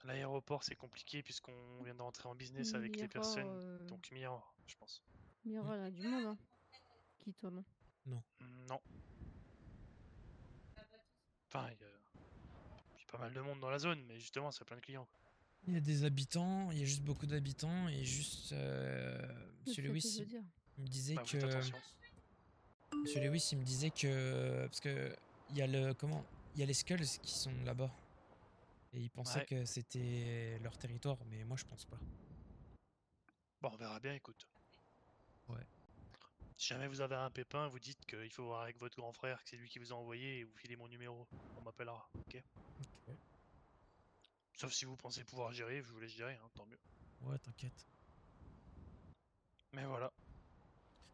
L'aéroport c'est compliqué puisqu'on vient d'entrer en business avec les personnes. Donc Mirror, je pense. Mirror, il y a du monde, hein. Qui, toi, non? Non. Enfin, il y a pas mal de monde dans la zone, mais justement, c'est plein de clients. Il y a des habitants, il y a juste beaucoup d'habitants et juste C'est Monsieur ça que Lewis je veux dire. il me disait Bah, vous faites que attention. Monsieur Lewis il me disait que parce que il y a le comment il y a les Skulls qui sont là-bas et il pensait Ouais. que c'était leur territoire mais moi je pense pas. Bon, on verra bien, écoute. Ouais. Si jamais vous avez un pépin, vous dites qu'il faut voir avec votre grand frère, que c'est lui qui vous a envoyé, et vous filez mon numéro. On m'appellera, ok? Ok. Sauf si vous pensez pouvoir gérer, je vous laisse gérer, hein, tant mieux. Ouais, t'inquiète. Mais voilà,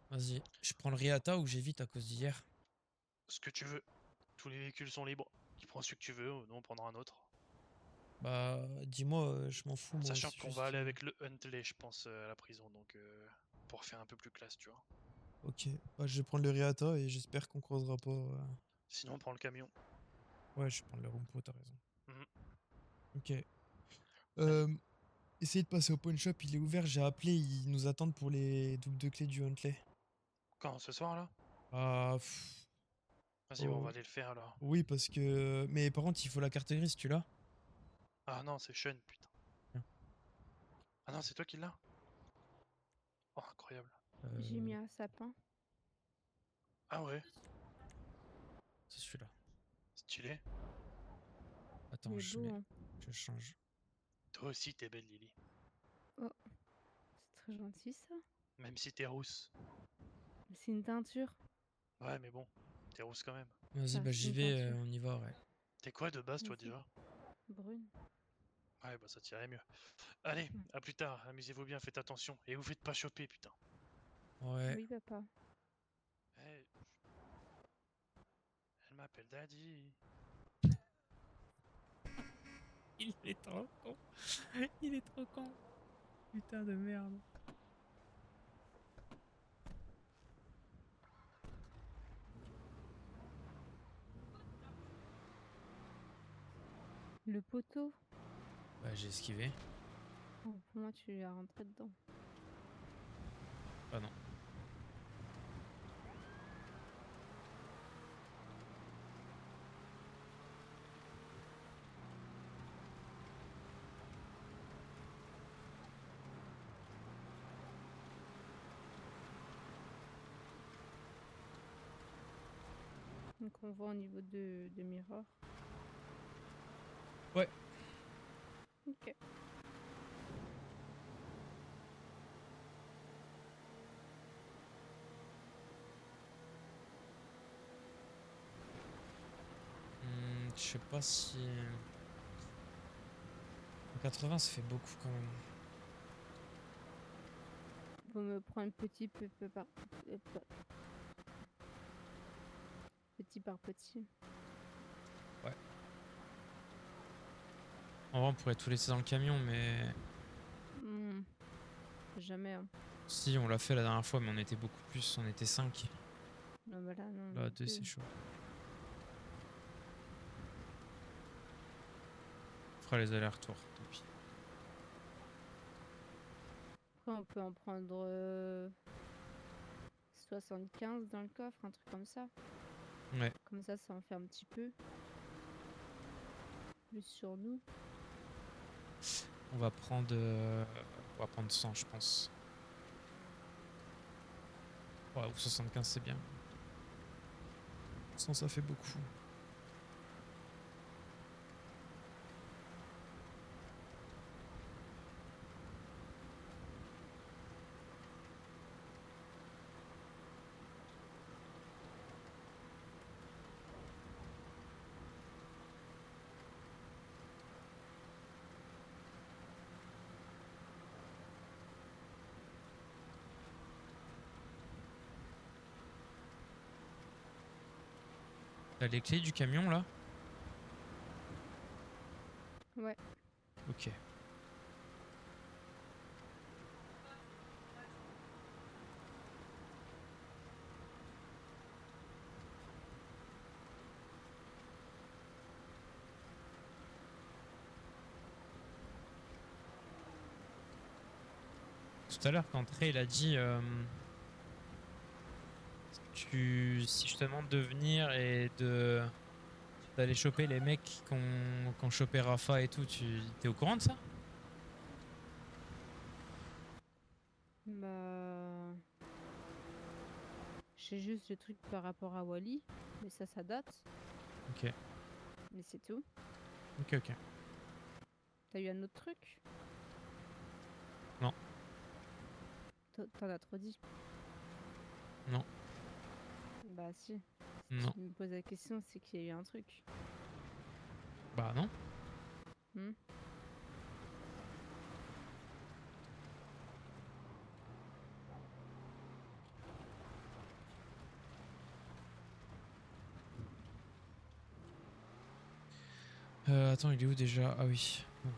Vas-y, je prends le Riata ou j'évite à cause d'hier. ce que tu veux. Tous les véhicules sont libres. Tu prends celui que tu veux, nous on prendra un autre. Bah dis-moi, je m'en fous moi. Sachant C'est qu'on juste, va aller avec le Huntley, je pense, à la prison, donc pour faire un peu plus classe, tu vois. Ok, bah, je vais prendre le Riata et j'espère qu'on croisera pas. Sinon, on prend le camion. Ouais, je vais prendre le Rumpo, t'as raison. Mhm. Ok. Essayez de passer au pawn shop, il est ouvert, j'ai appelé, ils nous attendent pour les doubles de clés du Huntley. Quand, ce soir là? Ah, Vas-y, bon, on va aller le faire alors. oui, parce que. Mais par contre, il faut la carte grise, tu l'as? Ah non, c'est Sean, putain. Tiens. Ah non, c'est toi qui l'as? Oh, incroyable. J'ai mis un sapin. Ah ouais, C'est celui-là. stylé. Attends, Il est je beau, mets. hein. Je change. Toi aussi, t'es belle, Lily. Oh, c'est très gentil, ça. Même si t'es rousse. C'est une teinture. Ouais, mais bon, t'es rousse quand même. Vas-y, Ça bah reste j'y une vais, teinture. on y va, ouais. T'es quoi de base, toi, Vas-y. déjà? Brune. Ouais, bah ça tirait mieux. Allez, Hmm. à plus tard, amusez-vous bien, faites attention. Et vous faites pas choper, putain. Ouais. Oui, papa. Hey, elle m'appelle Daddy. Il est trop con. Il est trop con. Putain de merde. Le poteau. Bah j'ai esquivé. Oh, pour moi, tu as rentré dedans. Ah non. Donc, on voit au niveau de Mirror. Ouais. Ok. Je sais pas si. En 80, ça fait beaucoup quand même. Faut me prendre petit par petit. En vrai, on pourrait tout laisser dans le camion, mais. Hmm. Jamais, hein. Si, on l'a fait la dernière fois, mais on était beaucoup plus, on était 5. Non, bah là, non. Là, on est 2, c'est chaud. On fera les allers-retours, tant pis. Après, on peut en prendre 75 dans le coffre, un truc comme ça. Ouais. Comme ça en fait un petit peu. Plus sur nous. On va prendre 100, je pense. Ouais, ou 75, c'est bien. 100, ça fait beaucoup. T'as les clés du camion là? Ouais. Ok. Tout à l'heure, quand Trey il a dit si je te demande de venir et d'aller choper les mecs qui ont chopé Rafa et tout, tu t'es au courant de ça? Bah. J'ai juste le truc par rapport à Wally, mais ça date. Ok, Mais c'est tout. ok. T'as eu un autre truc? Non. T'en as trop dit. Non. Bah si. Si Non. tu me poses la question, c'est qu'il y a eu un truc. Bah non. Hmm. Attends, il est où déjà? Ah oui. Bon.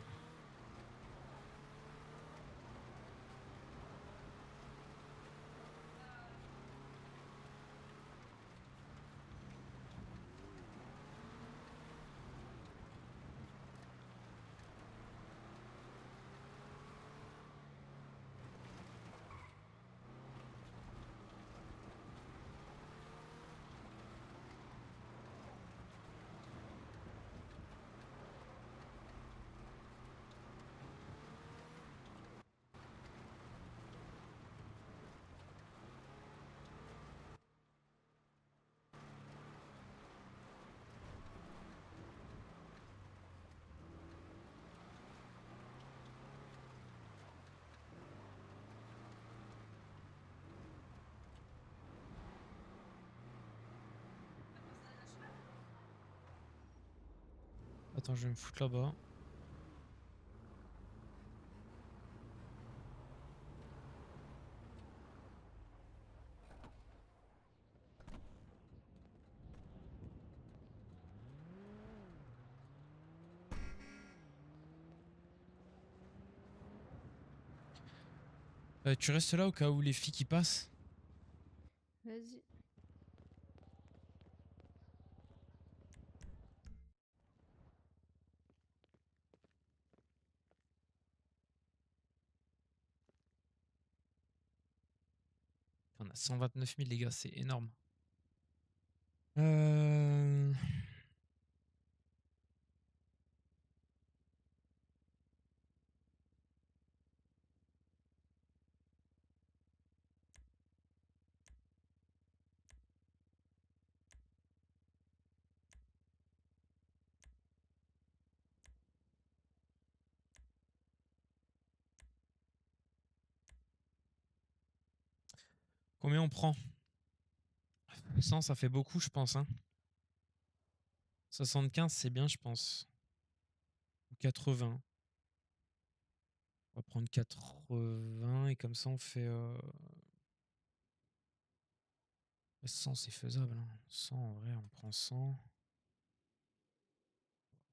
Attends, je vais me foutre là-bas. Tu restes là au cas où les filles qui passent? Vas-y. On a 129 000 les gars, c'est énorme. Euh... Combien on prend? 100, ça fait beaucoup, je pense. Hein. 75, c'est bien, je pense. Ou 80. On va prendre 80 et comme ça, on fait... 100, c'est faisable. Hein. 100, en vrai, on prend 100.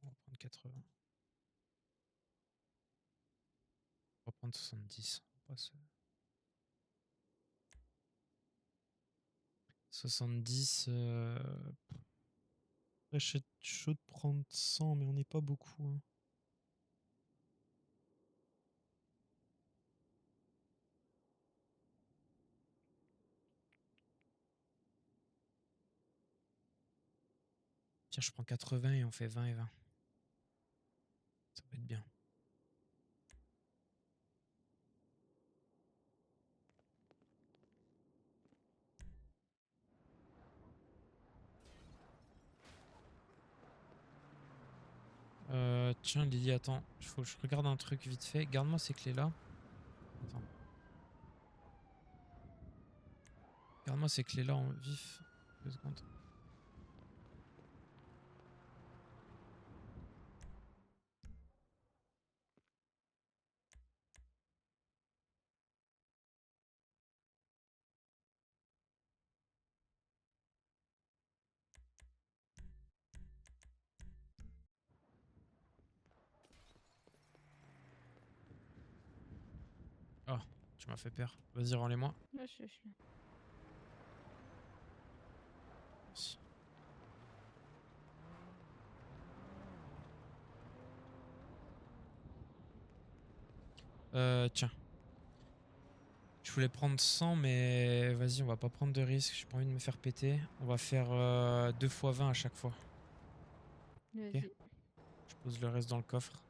On va prendre 80. On va prendre 70. On va pas se- 70. Après, je suis chaud de prendre 100, mais on n'est pas beaucoup. Hein. Tiens, je prends 80 et on fait 20 et 20. Ça va être bien. Tiens, Lily, attends. Faut que je regarde un truc vite fait. Garde-moi ces clés-là. Attends. Garde-moi ces clés-là en vif. 2 secondes. Tu m'as fait peur. Vas-y, rends-les-moi. Là, je suis là. Merci. Tiens. Je voulais prendre 100, mais vas-y, on va pas prendre de risques. J'ai pas envie de me faire péter. On va faire 2 x 20 à chaque fois. Vas-y. Je pose le reste dans le coffre.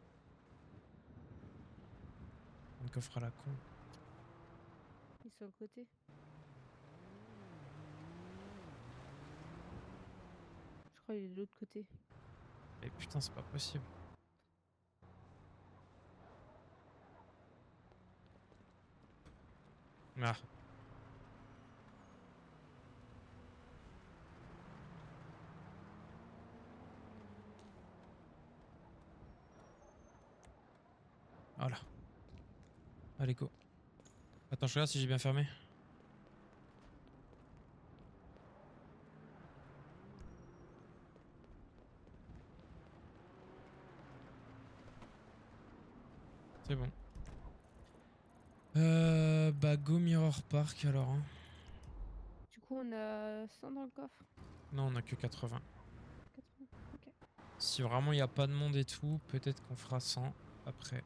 Un coffre à la con. Il est sur le côté. Je crois qu'il est de l'autre côté. Mais putain, c'est pas possible. Ah. Voilà. Allez, go. Attends, je regarde si j'ai bien fermé. C'est bon. Bah, go Mirror Park alors. Hein. Du coup, on a 100 dans le coffre. Non, on a que 80. 80. Ok. Si vraiment il n'y a pas de monde et tout, peut-être qu'on fera 100 après.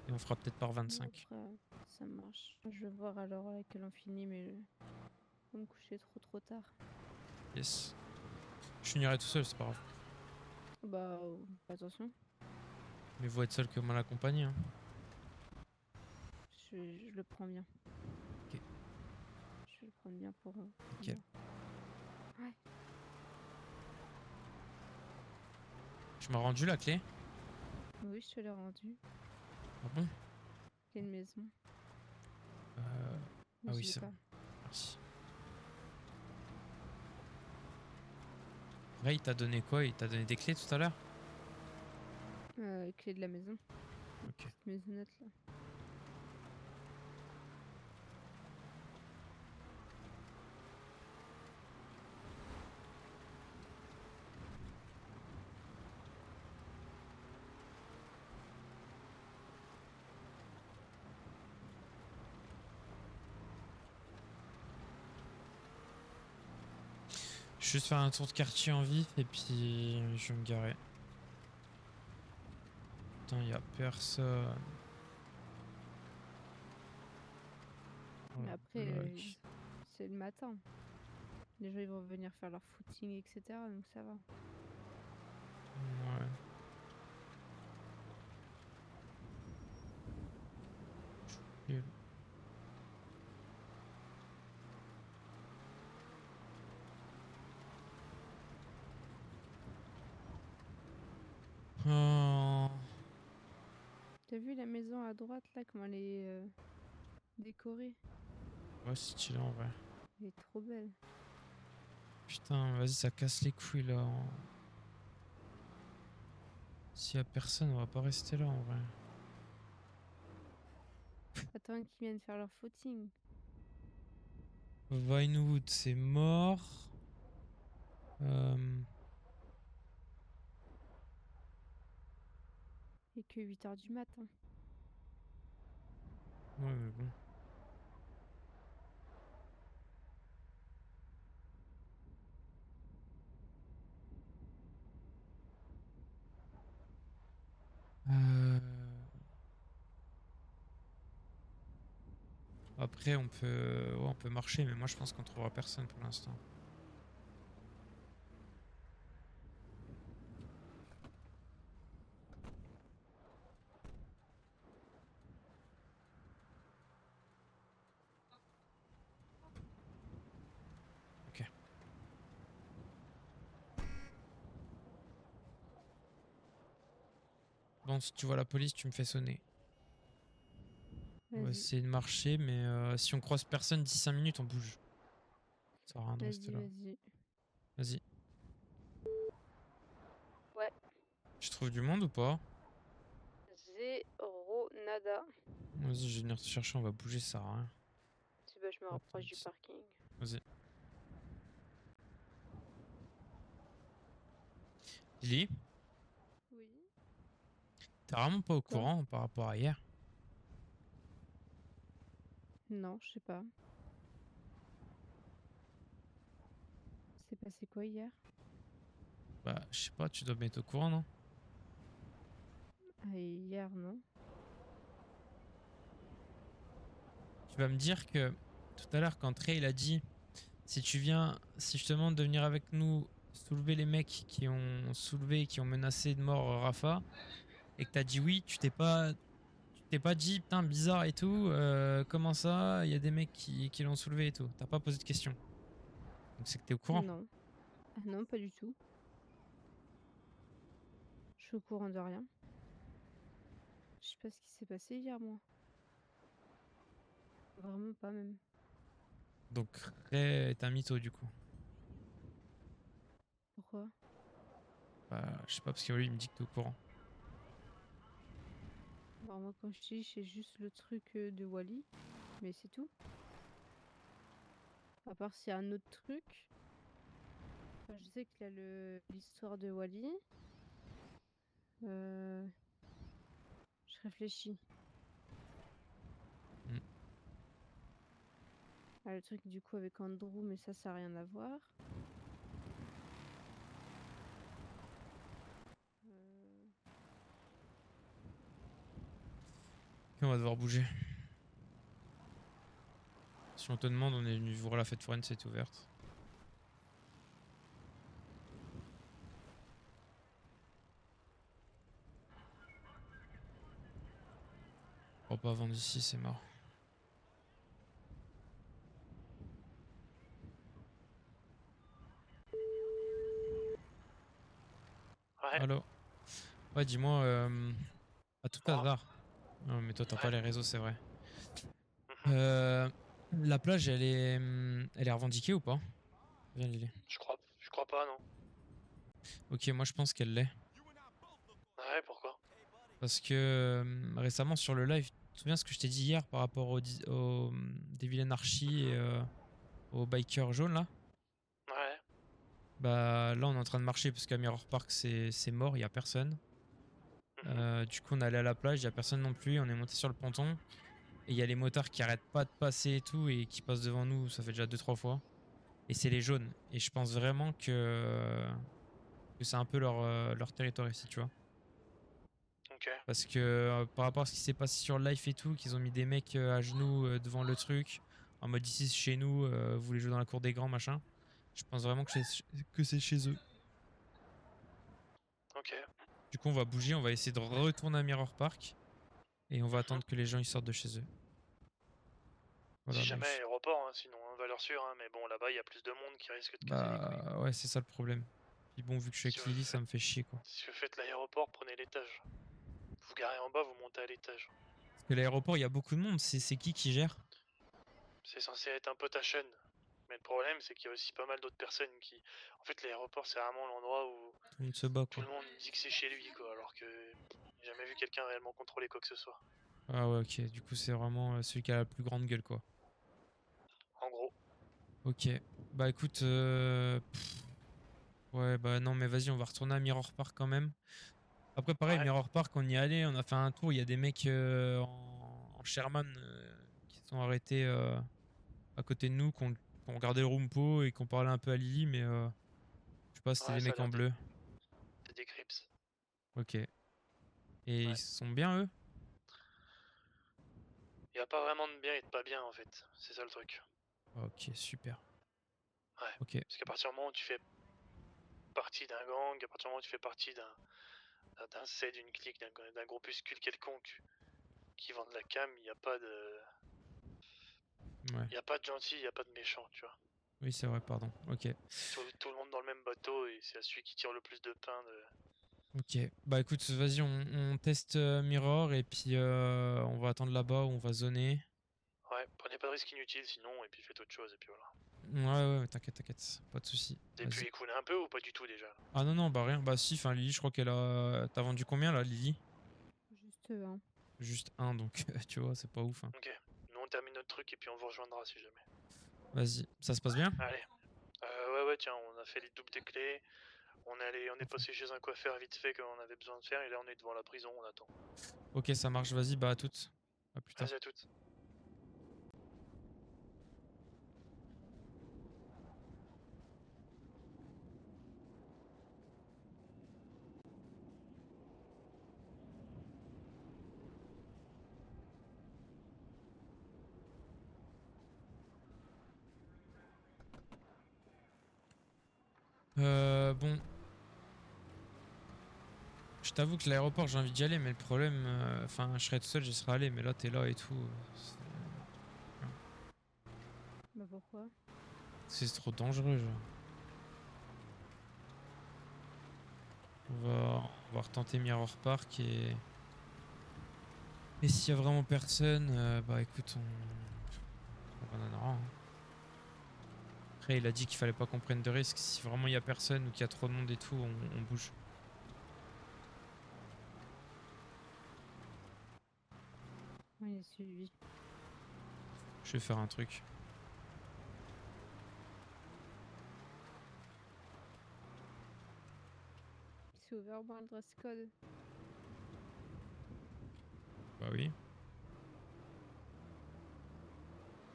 Et on fera peut-être par 25. Après, ça marche. Je vais voir à l'heure à laquelle on finit, mais je vais me coucher trop tard. Yes. Je finirai tout seul, c'est pas grave. Bah, attention. Mais vous êtes seul que mal accompagné. Hein. Je le prends bien. Ok. Je vais le prendre bien pour moi. Ouais. Tu m'as rendu la clé? Oui, je te l'ai rendu. Ah bon? Quelle maison? Ah oui, Je l'ai c'est pas. bon. Merci. Ray, il t'a donné quoi? Il t'a donné des clés tout à l'heure? Clé de la maison. Ok. Petite maisonnette là. Je vais juste faire un tour de quartier en vif et puis je vais me garer. Putain, y a personne. Mais Oh, après, bloc. c'est le matin. Les gens ils vont venir faire leur footing, etc. Donc ça va. Ouais. Nul. Oh. T'as vu la maison à droite là, comment elle est décorée? Ouais, c'est stylé en vrai. Elle est trop belle. Putain, vas-y, ça casse les couilles là. S'il y a personne, on va pas rester là en vrai. Attends qu'ils viennent faire leur footing. Vinewood, c'est mort. Et que 8h du matin. Ouais, mais bon. Après, on peut marcher, mais moi je pense qu'on trouvera personne pour l'instant. Ok. Bon, si tu vois la police, tu me fais sonner. On va Vas-y, essayer de marcher, mais si on croise personne d'ici 5 minutes, on bouge. Ça sert à rien de rester là. vas-y. Vas-y. Ouais. Tu trouves du monde ou pas? Zéro nada. Vas-y, je vais venir te chercher, on va bouger, ça sert à rien. Si bah, je me rapproche du Attends, parking. Vas-y. Lily, Oui. t'es vraiment pas au Quoi? courant par rapport à hier? Non, je sais pas. C'est passé quoi hier? Bah, je sais pas, tu dois me mettre au courant, non? Ah, hier, non. Tu vas me dire que tout à l'heure, quand Trey il a dit si je te demande de venir avec nous soulever les mecs qui ont soulevé, qui ont menacé de mort Rafa, et que t'as dit oui, tu t'es pas dit putain bizarre et tout, comment ça, il y a des mecs qui l'ont soulevé et tout. T'as pas posé de questions. Donc c'est que t'es au courant. Non. Ah non, pas du tout. Je suis au courant de rien. Je sais pas ce qui s'est passé hier, moi. Vraiment pas même. Donc Ray est un mytho du coup. Pourquoi? Bah, je sais pas, parce que lui il me dit que t'es au courant. Alors moi, quand je dis, c'est juste le truc de Wally, mais c'est tout. À part s'il y a un autre truc. Enfin, je sais qu'il y a l'histoire de Wally. Je réfléchis. Mm. Ah, le truc du coup avec Andrew, mais ça n'a rien à voir. Ok, on va devoir bouger. Si on te demande, on est venu voir la fête foraine, c'est ouverte. On va pas vendre ici, c'est mort. Ouais. Allô? Ouais, dis-moi, à tout Ah. hasard. Non, mais toi, t'as pas Ouais. les réseaux, c'est vrai. Mhm. La plage, elle est revendiquée ou pas? Viens, Lily. Je crois pas, non. Ok, moi je pense qu'elle l'est. Ouais, pourquoi? Parce que récemment sur le live, tu te souviens ce que je t'ai dit hier par rapport au Devil Anarchy et au biker jaune là? Ouais. Bah là on est en train de marcher parce qu'à Mirror Park c'est mort, il y a personne. Du coup on est allé à la plage, il y a personne non plus, on est monté sur le ponton et il y a les motards qui arrêtent pas de passer et tout et qui passent devant nous, ça fait déjà 2-3 fois. Et c'est les jaunes et je pense vraiment que c'est un peu leur territoire ici, tu vois. Ok. Parce que par rapport à ce qui s'est passé sur le live et tout, qu'ils ont mis des mecs à genoux devant le truc, en mode ici c'est chez nous, vous voulez jouer dans la cour des grands, machin. Je pense vraiment que c'est chez eux. Ok. Du coup, on va bouger, on va essayer de retourner à Mirror Park et on va attendre que les gens ils sortent de chez eux. Voilà, Si donc jamais aéroport, hein, sinon, hein, valeur sûre, hein, mais bon, là-bas, il y a plus de monde qui risque de casser les couilles. bah ouais, c'est ça le problème. Puis bon, vu que je suis Si avec vous Lily, ça faites- me fait chier quoi. Si vous faites l'aéroport, prenez l'étage. Vous garez en bas, vous montez à l'étage. Parce que l'aéroport, il y a beaucoup de monde, c'est qui gère? C'est censé être un peu ta chaîne. Mais le problème, c'est qu'il y a aussi pas mal d'autres personnes qui... En fait, l'aéroport, c'est vraiment l'endroit où Tout le monde se bat tout quoi. le monde dit que c'est chez lui, quoi, alors que j'ai jamais vu quelqu'un réellement contrôler quoi que ce soit. Ah ouais, ok, du coup, c'est vraiment celui qui a la plus grande gueule quoi. En gros. Ok, bah écoute, ouais, bah non, mais vas-y, on va retourner à Mirror Park quand même. Après, pareil, Ouais. Mirror Park, on y allait, on a fait un tour. Il y a des mecs en Sherman qui sont arrêtés à côté de nous, qui ont regardé le Rumpo et qui ont parlé un peu à Lily, mais je sais pas, c'était Ouais, des ça a mecs en l'air bleu. des Crips. Ok. Et Ouais. ils sont bien, eux? Il y a pas vraiment de bien et de pas bien, en fait. C'est ça le truc. Ok, super. Ouais. Ok. Parce qu'à partir du moment où tu fais partie d'un gang, à partir du moment où tu fais partie d'un set, d'une clique, d'un groupuscule quelconque qui vend de la cam, il n'y a pas de... Ouais. Il y a pas de gentil, il n'y a pas de méchant, tu vois. Oui, c'est vrai, pardon. Ok. Tout le monde dans le même bateau et c'est à celui qui tire le plus de pain de... Ok. Bah écoute, vas-y, on teste Mirror et puis on va attendre là-bas où on va zoner. Ouais, prenez pas de risques inutiles sinon, et puis faites autre chose, et puis voilà. Ouais, t'inquiète, t'inquiète. Pas de soucis. Vous avez pu Vas-y. écouler un peu ou pas du tout déjà? Ah non, non, bah rien. Bah si, enfin Lily, je crois qu'elle a... T'as vendu combien là, Lily? Juste un. Juste un, donc tu vois, c'est pas ouf. Hein. Ok, nous on termine notre truc et puis on vous rejoindra si jamais. Vas-y, ça se passe bien? Allez. Ouais, tiens, on a fait les doubles des clés. On est passé chez un coiffeur vite fait comme on avait besoin de faire, et là on est devant la prison, on attend. Ok, ça marche, vas-y, bah à toutes. À plus tard. Vas-y à toutes. Bon, je t'avoue que l'aéroport, j'ai envie d'y aller, mais le problème, enfin, je serais tout seul, j'y serais allé, mais là, t'es là et tout. Bah pourquoi? C'est trop dangereux, genre. On va retenter Mirror Park et s'il y a vraiment personne, bah écoute, on abandonnera. Hein. Après, il a dit qu'il fallait pas qu'on prenne de risques. Si vraiment il y a personne ou qu'il y a trop de monde et tout, on bouge. Il est suivi. Je vais faire un truc. C'est ouvert par le dress code. Bah oui.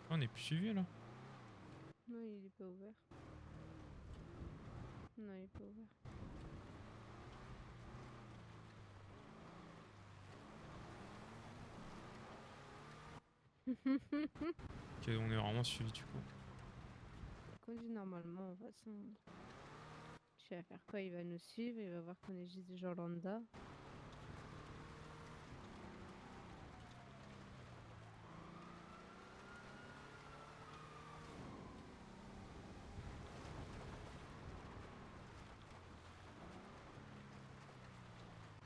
Ah, on est plus suivi là. Non, il est pas ouvert. Non, il est pas ouvert. Ok, on est vraiment suivi du coup. Conduit normalement, de toute façon. Tu vas faire quoi? Il va nous suivre, il va voir qu'on est juste des gens lambda.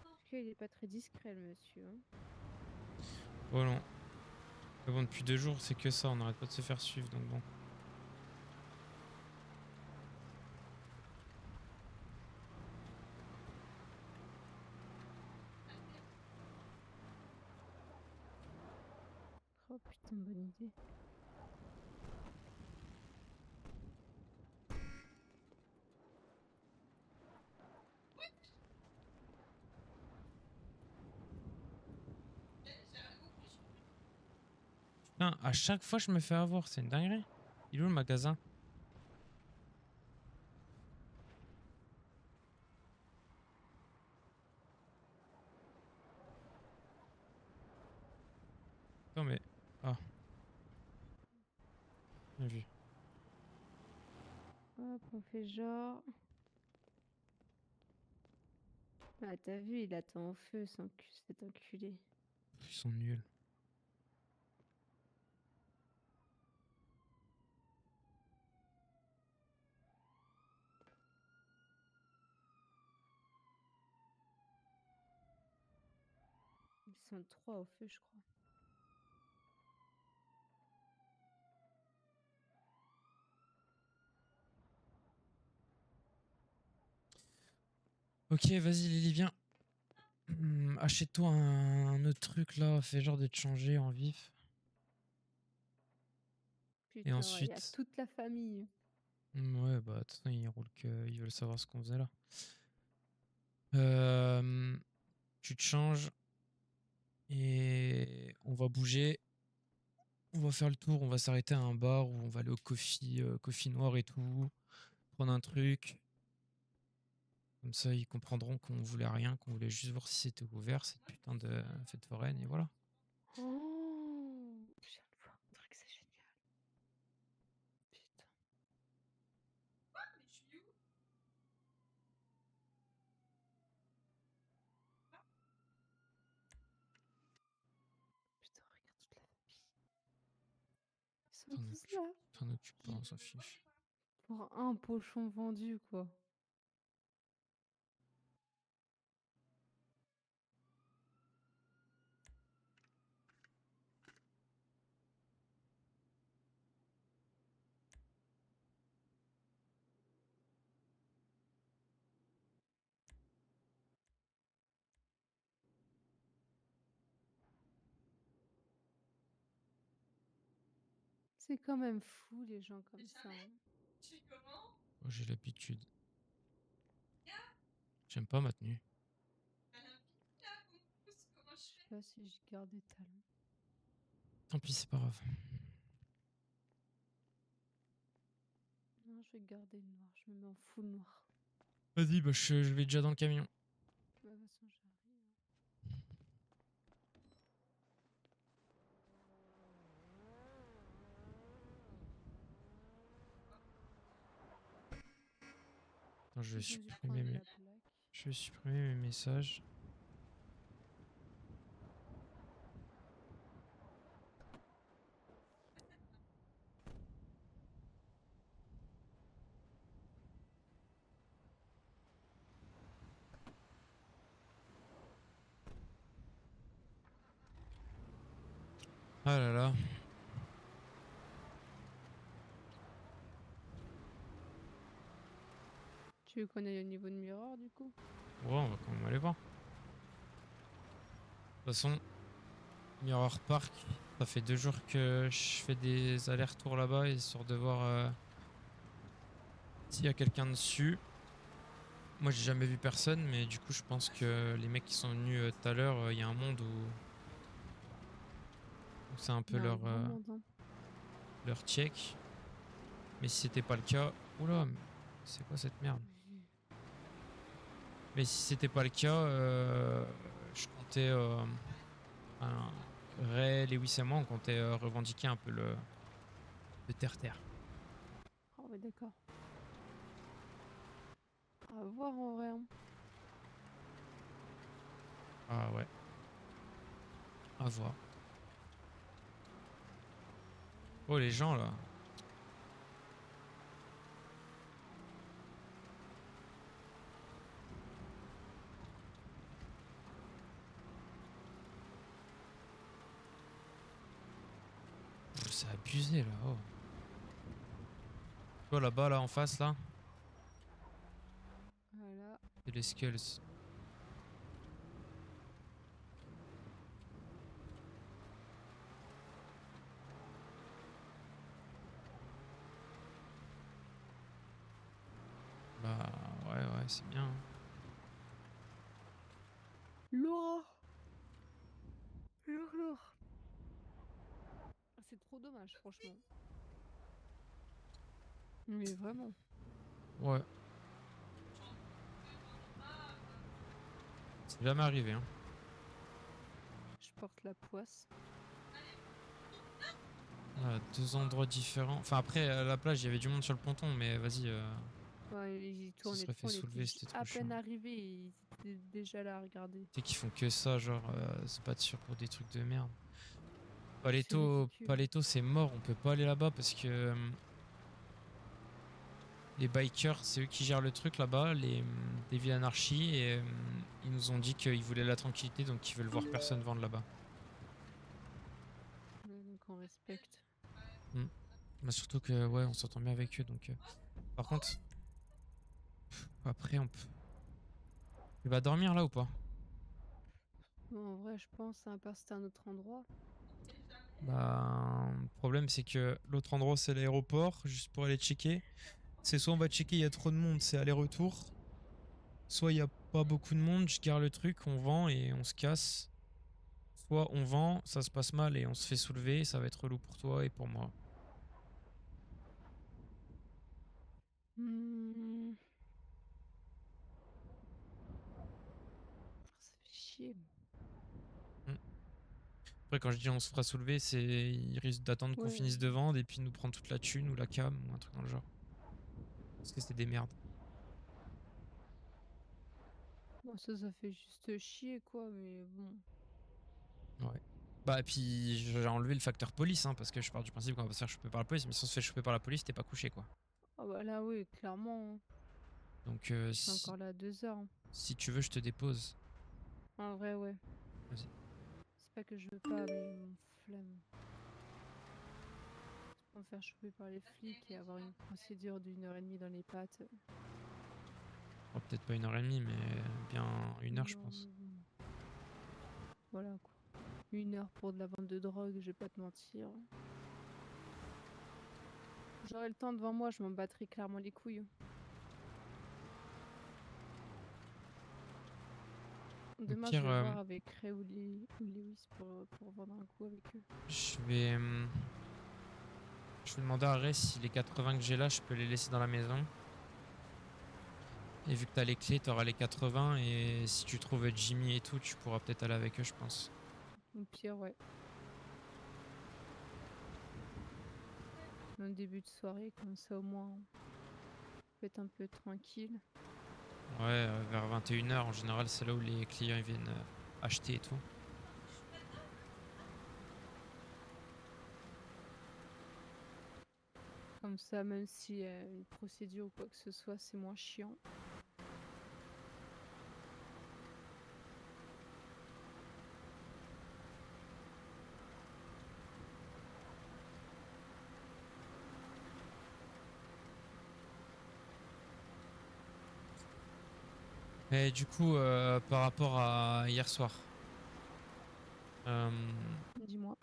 Parce qu'il est pas très discret, le monsieur. Hein. Oh non. Mais bon, depuis 2 jours, c'est que ça, on n'arrête pas de se faire suivre, donc bon. Oh putain, bonne idée. Putain, à chaque fois, je me fais avoir, c'est une dinguerie. Il est où le magasin? Non mais... Ah. Bien vu. Hop, on fait genre... Ah, t'as vu, il attend au feu, cet enculé. Ils sont nuls. Ils sont 3 au feu, je crois. Ok, vas-y Lily, viens. Achète-toi un autre truc là, fais genre de te changer en vif. Putain, Et ouais, il y a ensuite... toute la famille. Ouais, bah de toute façon, ils roulent que... Ils veulent savoir ce qu'on faisait là. Tu te changes. Et on va bouger. On va faire le tour, on va s'arrêter à un bar où on va aller au coffee noir et tout. Prendre un truc. Comme ça, ils comprendront qu'on voulait rien, qu'on voulait juste voir si c'était ouvert, cette putain de fête foraine, et voilà. Oh, je viens de voir un truc, c'est génial. Putain. Putain, regarde toute la famille. Ils sont tous là. T'en occupes pas, on s'en fiche. Pour un pochon vendu, quoi. C'est quand même fou, les gens comme ça. Hein. Oh, j'ai l'habitude. J'aime pas ma tenue. Je sais pas si je garde des talons. Tant pis, c'est pas grave. Non, je vais garder le noir. Je me mets en full noir. Vas-y, bah je vais déjà dans le camion. De toute façon, j'arrive. Attends, je vais Je vais supprimer prendre mes, la plaque. je vais supprimer mes messages. Ah là là. Tu veux qu'on aille au niveau de Mirror du coup? Ouais, on va quand même aller voir. De toute façon, Mirror Park, ça fait 2 jours que je fais des allers-retours là-bas, histoire de voir s'il y a quelqu'un dessus. Moi, j'ai jamais vu personne, mais du coup, je pense que les mecs qui sont venus tout à l'heure, il y a un monde où c'est un peu Il y a un leur, grand monde, hein. leur check. Mais si c'était pas le cas. Oula, mais c'est quoi cette merde? Mais si c'était pas le cas, je comptais. Enfin, Ray, Lewis et moi, on comptait revendiquer un peu le terre-terre. Ah ouais, d'accord. À voir en vrai, hein. Ah ouais. À voir. Oh, les gens là. Pff, c'est abusé là. Oh. Tu vois là-bas, là en face, là, Voilà. c'est les Skulls. Bah ouais, c'est bien, hein. Laura! Lourd. C'est trop dommage, franchement. Mais vraiment. Ouais. C'est jamais arrivé, hein. Je porte la poisse. Ah, 2 endroits différents. Enfin, après, à la plage, il y avait du monde sur le ponton, mais vas-y. Ouais, ils Se tournaient serait trop, fait on était soulever, c'était trop à peine chiant. arrivés et ils étaient déjà là à regarder. Tu sais qu'ils font que ça, genre, se battre sur pour des trucs de merde. C'est ridicule. Paletto, c'est mort, on peut pas aller là-bas parce que les bikers, c'est eux qui gèrent le truc là-bas, les villes anarchies, et ils nous ont dit qu'ils voulaient la tranquillité, donc ils veulent voir personne vendre là-bas. Ouais, donc on respecte. Bah, surtout que, ouais, on s'entend bien avec eux, donc. Par contre, après, on peut. Tu vas dormir là ou pas? Bon, en vrai, je pense, à part si c'était un autre endroit. Bah, le problème, c'est que l'autre endroit, c'est l'aéroport, juste pour aller checker. C'est soit on va checker, il y a trop de monde, c'est aller-retour. Soit il y a pas beaucoup de monde, je garde le truc, on vend et on se casse. Soit on vend, ça se passe mal et on se fait soulever, ça va être relou pour toi et pour moi. Hmm. Ça fait chier. Après, quand je dis on se fera soulever, c'est ils risquent d'attendre qu'on Ouais. finisse de vendre et puis nous prendre toute la thune ou la cam ou un truc dans le genre. Parce que c'est des merdes. Bon, ça fait juste chier, quoi, mais bon. Ouais. Bah, et puis j'ai enlevé le facteur police, hein, parce que je pars du principe qu'on va pas se faire choper par la police, mais si on se fait choper par la police, t'es pas couché, quoi. Ah bah là, oui, clairement, hein. Donc, Je suis encore là à 2 heures, hein. si tu veux, je te dépose. En vrai, ouais. Vas-y. C'est pas que je veux pas, mais mon flemme. Pour me faire choper par les flics et avoir une procédure d'1 heure et demie dans les pattes. Oh, peut-être pas 1 heure et demie, mais bien 1 heure, je Non, pense. mais bon. Voilà, quoi. 1 heure pour de la vente de drogue, je vais pas te mentir. J'aurai le temps devant moi, je m'en battrai clairement les couilles. Demain, pire, je vais voir avec Ray ou Lewis pour vendre un coup avec eux. Je vais demander à Ray si les 80 que j'ai là, je peux les laisser dans la maison. Et vu que t'as les clés, t'auras les 80. Et si tu trouves Jimmy et tout, tu pourras peut-être aller avec eux, je pense. Au pire, ouais. Un début de soirée, comme ça au moins, on peut être un peu tranquille. Ouais, vers 21h en général, c'est là où les clients ils viennent acheter et tout. Comme ça, même s'il y a une procédure ou quoi que ce soit, c'est moins chiant. Mais du coup, par rapport à hier soir, euh, Dis-moi.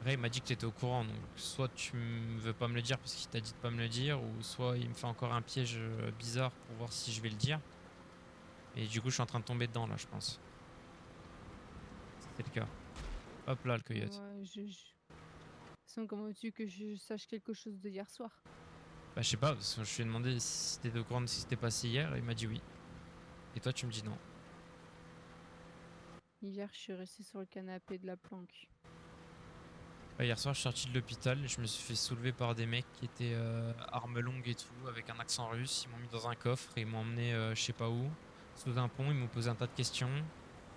Ray m'a dit que tu étais au courant, donc soit tu veux pas me le dire parce qu'il t'a dit de pas me le dire, ou soit il me fait encore un piège bizarre pour voir si je vais le dire. Et du coup, je suis en train de tomber dedans là, je pense. C'est le cas. Hop là, le coyote. Ouais, De toute façon, comment veux-tu que je sache quelque chose de hier soir? Bah, je sais pas, parce que je lui ai demandé si t'étais au courant de ce qui s'était passé hier, et il m'a dit oui. Et toi, tu me dis non. Hier, je suis restée sur le canapé de la planque. Bah, hier soir, je suis sorti de l'hôpital et je me suis fait soulever par des mecs qui étaient armes longues et tout, avec un accent russe. Ils m'ont mis dans un coffre et ils m'ont emmené je sais pas où, sous un pont. Ils m'ont posé un tas de questions.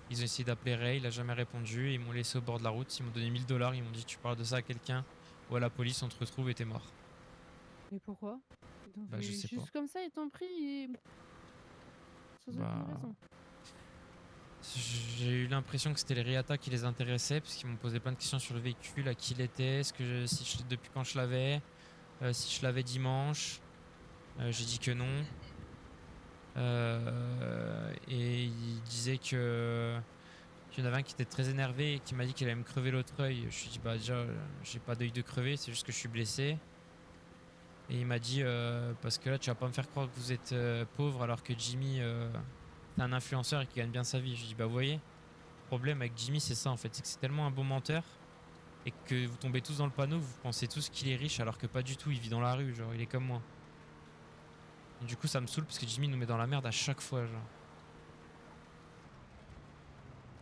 Ils ont essayé d'appeler Ray, il a jamais répondu. Ils m'ont laissé au bord de la route. Ils m'ont donné 1000 $. Ils m'ont dit tu parles de ça à quelqu'un ou à la police, on te retrouve et t'es mort. Mais pourquoi? Ils t'ont Bah, je fait sais pas. juste comme ça, ils t'ont pris et... sans aucune Bah, raison. j'ai eu l'impression que c'était les Riata qui les intéressaient parce qu'ils m'ont posé plein de questions sur le véhicule, à qui il était, depuis quand je l'avais, si je l'avais dimanche. J'ai dit que non. Et il disait qu'il y en avait un qui était très énervé et qui m'a dit qu'il allait me crever l'autre œil. Je lui ai dit bah déjà j'ai pas d'œil de crever, c'est juste que je suis blessé. Et il m'a dit parce que là tu vas pas me faire croire que vous êtes pauvre alors que Jimmy c'est un influenceur et qui gagne bien sa vie. Je lui ai dit bah vous voyez, le problème avec Jimmy c'est ça en fait, c'est que c'est tellement un bon menteur et que vous tombez tous dans le panneau, vous pensez tous qu'il est riche alors que pas du tout, il vit dans la rue, genre il est comme moi. Et du coup ça me saoule parce que Jimmy nous met dans la merde à chaque fois genre.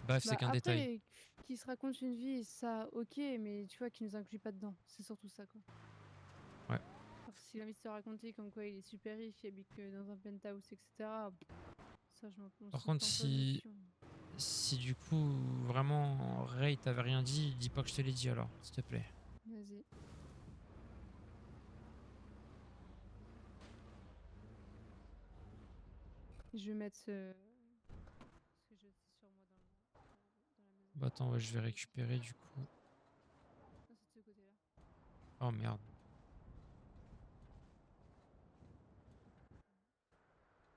Bref, c'est Bah qu'un détail. après, qu'ils se racontent une vie, ça, ok, mais tu vois, qu'ils nous incluent pas dedans. C'est surtout ça, quoi. Ouais. Alors, s'il a envie de se raconter comme quoi il est super riche, il habite que dans un penthouse, etc., ça, je m'en Par contre, si du coup vraiment Ray t'avait rien dit, dis pas que je te l'ai dit alors, s'il te plaît. Vas-y. Je vais mettre ce que j'ai sur moi dans la maison. Bah attends, ouais, je vais récupérer du coup. Non, c'est de ce côté-là. Oh merde.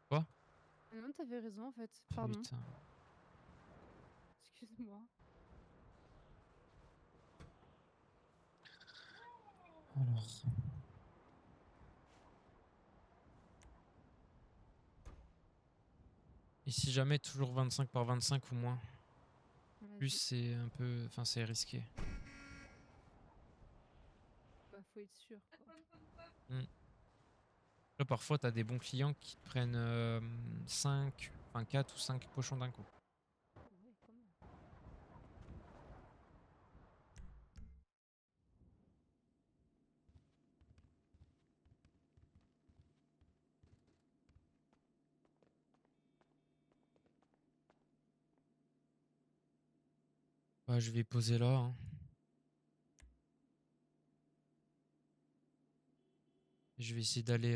Quoi? Ah non, t'avais raison en fait. Oh, Pardon. putain. Excuse-moi. Alors. Et si jamais toujours 25 par 25 ou moins? Plus Vas-y. c'est un peu. Enfin, c'est risqué. Bah, faut être sûr, quoi. Là, parfois, t'as des bons clients qui te prennent 5, enfin 4 ou 5 pochons d'un coup. Ouais, quand même. Bah, je vais poser là. Hein. Je vais essayer d'aller.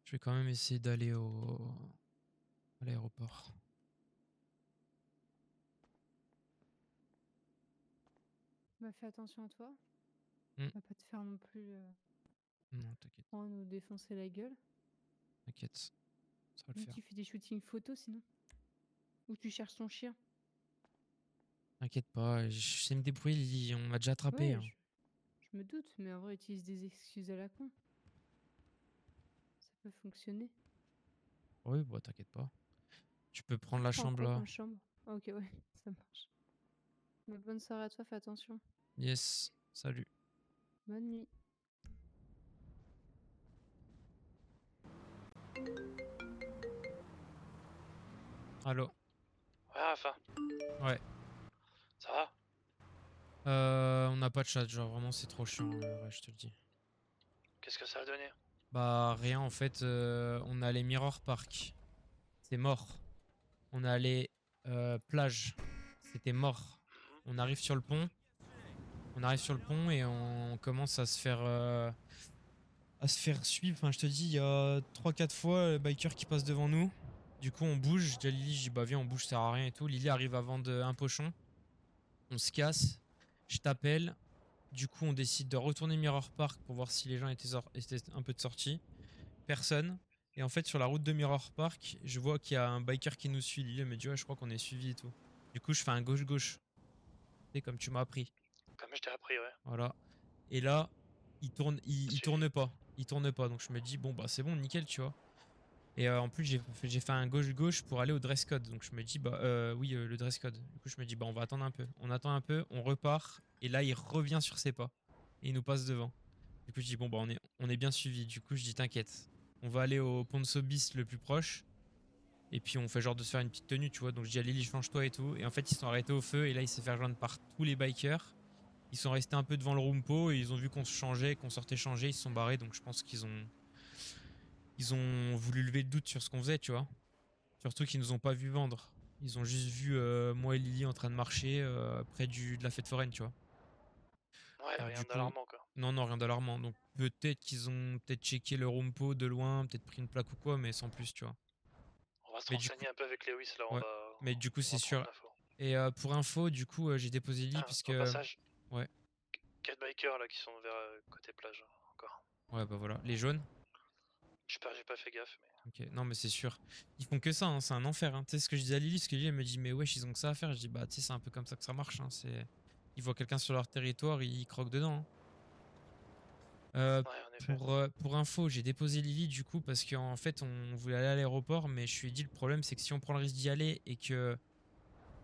Je vais quand même essayer d'aller à l'aéroport. Bah, fais attention à toi. Mm. Va pas te faire non plus Non, t'inquiète, prendre ou défoncer la gueule. t'inquiète. Ça va le Ou faire. tu fais des shootings photos sinon. Ou tu cherches ton chien. T'inquiète pas, je sais me débrouiller, on m'a déjà attrapé. Ouais, Hein. je me doute, mais en vrai, utilise des excuses à la con. Ça peut fonctionner. Oui, bah t'inquiète pas. Tu peux prendre la Prends chambre quoi là. comme chambre? Ah, ok, ouais, ça marche. Bah, bonne soirée à toi, fais attention. Yes, salut. Bonne nuit. Allô? Ouais, enfin, Ouais. ça va? On n'a pas de chat, genre vraiment c'est trop chiant, ouais, je te le dis. Qu'est-ce que ça a donné? Bah rien en fait, on est allé Mirror Park, c'est mort. On est allé plage, c'était mort. On arrive sur le pont, et on commence à se faire suivre. Enfin je te dis, il y a 3-4 fois le biker qui passe devant nous. Du coup on bouge, je dis à Lily, je dis bah viens on bouge, ça sert à rien et tout. Lily arrive à vendre un pochon, on se casse, je t'appelle. Du coup on décide de retourner Mirror Park pour voir si les gens étaient un peu de sortie. Personne. Et en fait, sur la route de Mirror Park, je vois qu'il y a un biker qui nous suit. Lily elle me dit, ouais, je crois qu'on est suivi et tout. Du coup, je fais un gauche-gauche. Tu sais, comme tu m'as appris. Comme je t'ai appris, ouais. Voilà. Et là, il tourne, il Suivi. tourne pas. Il tourne pas. Donc je me dis, bon, bah c'est bon, nickel, tu vois. Et en plus, j'ai fait un gauche-gauche pour aller au dress code. Donc je me dis, bah oui, le dress code. Du coup, je me dis, bah on va attendre un peu. On attend un peu, on repart. Et là, il revient sur ses pas. Et il nous passe devant. Du coup, je dis, bon, bah on est bien suivi. Du coup, je dis, t'inquiète. On va aller au pont de Sobeys le plus proche. Et puis, on fait genre de se faire une petite tenue, tu vois. Donc, je dis à Lily, change-toi et tout. Et en fait, ils sont arrêtés au feu. Et là, il s'est fait rejoindre par tous les bikers. Ils sont restés un peu devant le Rumpo. Et ils ont vu qu'on se changeait, qu'on sortait changer. Ils se sont barrés. Donc, je pense ils ont voulu lever le doute sur ce qu'on faisait, tu vois. Surtout qu'ils nous ont pas vu vendre. Ils ont juste vu moi et Lily en train de marcher près de la fête foraine, tu vois. Ouais, Donc, rien du coup, d'alarmant, quoi. non, rien d'alarmant. Donc peut-être qu'ils ont peut-être checké le Rumpo de loin, peut-être pris une plaque ou quoi, mais sans plus, tu vois. On va se Mais du coup, renseigner un peu avec Lewis, là, ouais. Mais du coup, on c'est va prendre sûr. l'info. Et pour info, du coup, j'ai déposé Lily Ah, parce au que. passage, Ouais, 4 bikers, là, qui sont vers côté plage, encore. ouais, bah voilà. Les jaunes. J'ai pas fait gaffe, mais... Ok, non, mais c'est sûr. Ils font que ça, hein, c'est un enfer. Hein. Tu sais ce que je dis à Lily, parce que Lily, elle me dit, mais wesh, ils ont que ça à faire. Je dis, bah, tu sais, c'est un peu comme ça que ça marche. Hein. Ils voient quelqu'un sur leur territoire, ils croquent dedans. Hein. Ouais, en effet. Pour info, j'ai déposé Lily du coup parce qu'en fait on voulait aller à l'aéroport, mais je lui ai dit le problème c'est que si on prend le risque d'y aller et que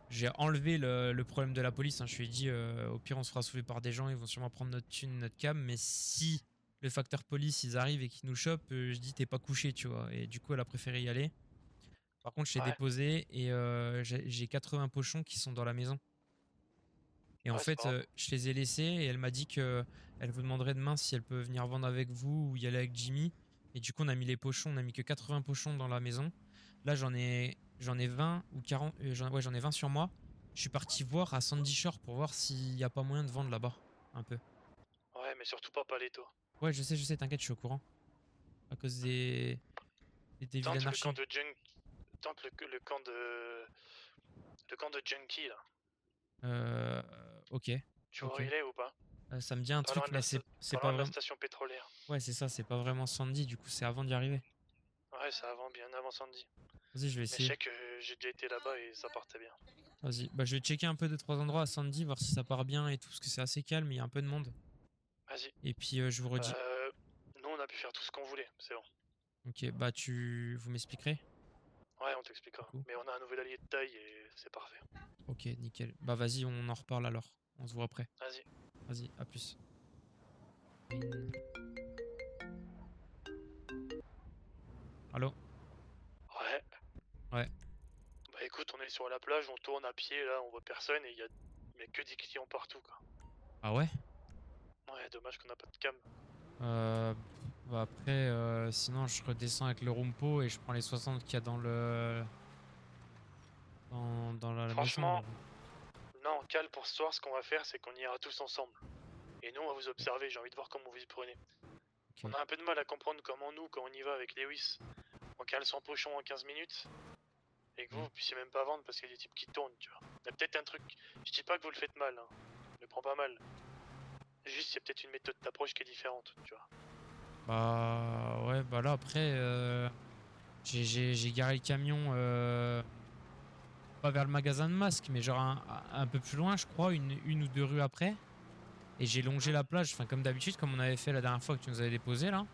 j'ai enlevé le problème de la police, hein, je lui ai dit au pire on se fera soulever par des gens, ils vont sûrement prendre notre thune, notre cam, mais si le facteur police ils arrivent et qu'ils nous chopent, je dis t'es pas couché, tu vois, et du coup elle a préféré y aller. Par contre je l'ai Ouais. déposé et j'ai 80 pochons qui sont dans la maison. Et en Ouais, c'est fait, pas grave. je les ai laissés et elle m'a dit que elle vous demanderait demain si elle peut venir vendre avec vous ou y aller avec Jimmy. Et du coup, on a mis les pochons, on a mis que 80 pochons dans la maison. Là, j'en ai 20 ou 40, ouais, j'en ai 20 sur moi. Je suis parti voir à Sandy Shore pour voir s'il y a pas moyen de vendre là-bas, un peu. Ouais, mais surtout pas Paletto. Ouais, je sais, t'inquiète, je suis au courant. À cause des villes Tente le camp anarchies. de Junk... Tente le camp de... Le camp de Junkie, là. Ok, Tu vois ok. où il est ou pas? Ça me dit un Pas truc, loin de mais la, c'est pas pas loin de la vraiment. station pétrolière. Ouais, c'est ça, c'est pas vraiment Sandy, du coup, c'est avant d'y arriver. Ouais, c'est avant, bien avant Sandy. Vas-y, je vais Mais je essayer. sais que j'ai déjà été là-bas et ça partait bien. Vas-y, bah je vais checker un peu 2-3 endroits à Sandy, voir si ça part bien et tout, parce que c'est assez calme, il y a un peu de monde. Vas-y. Et puis je vous redis. Nous, on a pu faire tout ce qu'on voulait, c'est bon. Ok, bah vous m'expliquerez. Ouais, on t'expliquera. Du coup. Mais on a un nouvel allié de taille et c'est parfait. Ok, nickel. Bah vas-y, on en reparle alors. On se voit après. Vas-y. Vas-y, à plus. Allô? Ouais. Ouais. Bah écoute, on est sur la plage, on tourne à pied là, on voit personne et il y a que des clients partout quoi. Ah ouais? Ouais, dommage qu'on n'a pas de cam. Bah après, sinon je redescends avec le Rumpo et je prends les 60 qu'il y a dans la Franchement, maison. non, Cal, pour ce soir, ce qu'on va faire, c'est qu'on ira tous ensemble. Et nous, on va vous observer, j'ai envie de voir comment vous y prenez. Ok. On a un peu de mal à comprendre comment nous, quand on y va avec Lewis, on cale 100 pochons en 15 minutes, et que vous puissiez même pas vendre parce qu'il y a des types qui tournent, tu vois. Il y a peut-être un truc, je dis pas que vous le faites mal, hein. Je le prends pas mal. Juste, il y a peut-être une méthode d'approche qui est différente, tu vois. Bah ouais, bah là après, j'ai garé le camion pas vers le magasin de masques, mais genre un peu plus loin, je crois, une ou deux rues après. Et j'ai longé la plage, enfin comme d'habitude, comme on avait fait la dernière fois que tu nous avais déposé là.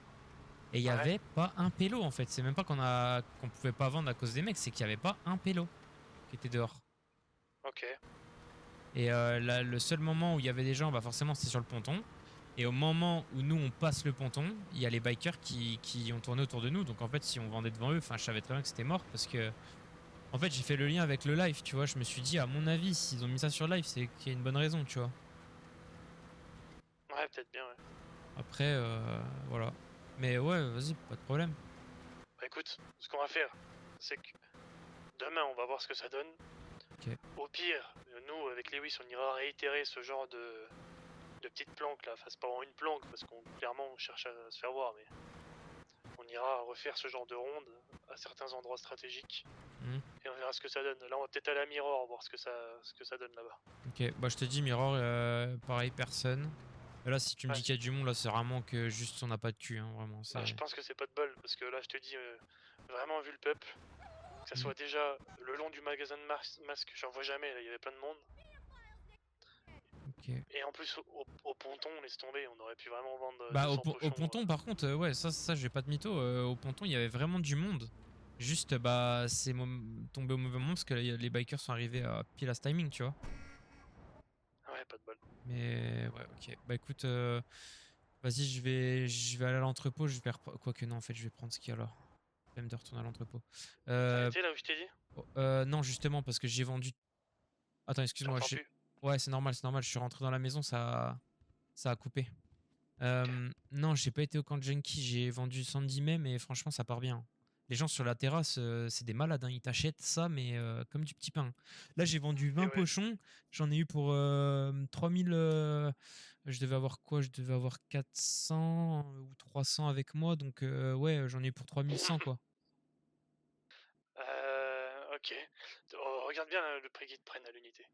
Et il y Ouais. avait pas un pélo en fait. C'est même pas qu'on pouvait pas vendre à cause des mecs, c'est qu'il y avait pas un pélo qui était dehors. Ok. Et le seul moment où il y avait des gens, bah forcément c'était sur le ponton. Et au moment où nous on passe le ponton, il y a les bikers qui ont tourné autour de nous. Donc en fait si on vendait devant eux, enfin je savais très bien que c'était mort parce que en fait j'ai fait le lien avec le live, tu vois. Je me suis dit à mon avis s'ils ont mis ça sur live c'est qu'il y a une bonne raison, tu vois. Ouais, peut-être bien, ouais. Après voilà. Mais ouais, vas-y, pas de problème. Bah écoute, ce qu'on va faire, c'est que demain on va voir ce que ça donne. Ok. Au pire, nous avec Lewis on ira réitérer ce genre de petites planques là. Enfin c'est pas vraiment une planque parce qu'on clairement on cherche à se faire voir, mais on ira refaire ce genre de ronde à certains endroits stratégiques. Mhm. Et on verra ce que ça donne. Là on va peut-être aller à Mirror voir ce que ça donne là-bas. Ok, bah je te dis, Mirror, pareil, personne. Et là, si tu me dis qu'il y a du monde, là, c'est vraiment que juste on n'a pas de cul, hein, vraiment. Bah, je pense que c'est pas de bol parce que là je te dis vraiment vu le peuple, que ça soit déjà le long du magasin de masques, j'en vois jamais, là il y avait plein de monde. Ok. Et en plus au ponton, laisse tomber, on aurait pu vraiment vendre Bah, 200 au pochons, ponton, par contre, ouais, ça, j'ai pas de mytho. Au ponton, il y avait vraiment du monde. Juste, bah, c'est tombé au mauvais moment parce que les bikers sont arrivés à pile à ce timing, tu vois. Ouais, pas de bol. Mais ouais, ok. Bah, écoute, vas-y, je vais aller à l'entrepôt. Je vais quoique, non, en fait, je vais prendre ce qu'il y a là. Même de retourner à l'entrepôt. T'as été là où je t'ai dit? Non, justement, parce que j'ai vendu. Attends, excuse-moi. J'entends plus. Ouais, c'est normal, c'est normal. Je suis rentré dans la maison, ça a coupé. Non, j'ai pas été au camp de Junkie, j'ai vendu Sandy May, mais franchement, ça part bien. Les gens sur la terrasse, c'est des malades, hein. Ils t'achètent ça, mais comme du petit pain. Là, j'ai vendu 20 ouais. pochons, j'en ai eu pour 3000. Je devais avoir quoi? Je devais avoir 400 ou 300 avec moi, donc ouais, j'en ai eu pour 3100, quoi. Ok. Regarde bien le prix qu'ils te prennent à l'unité.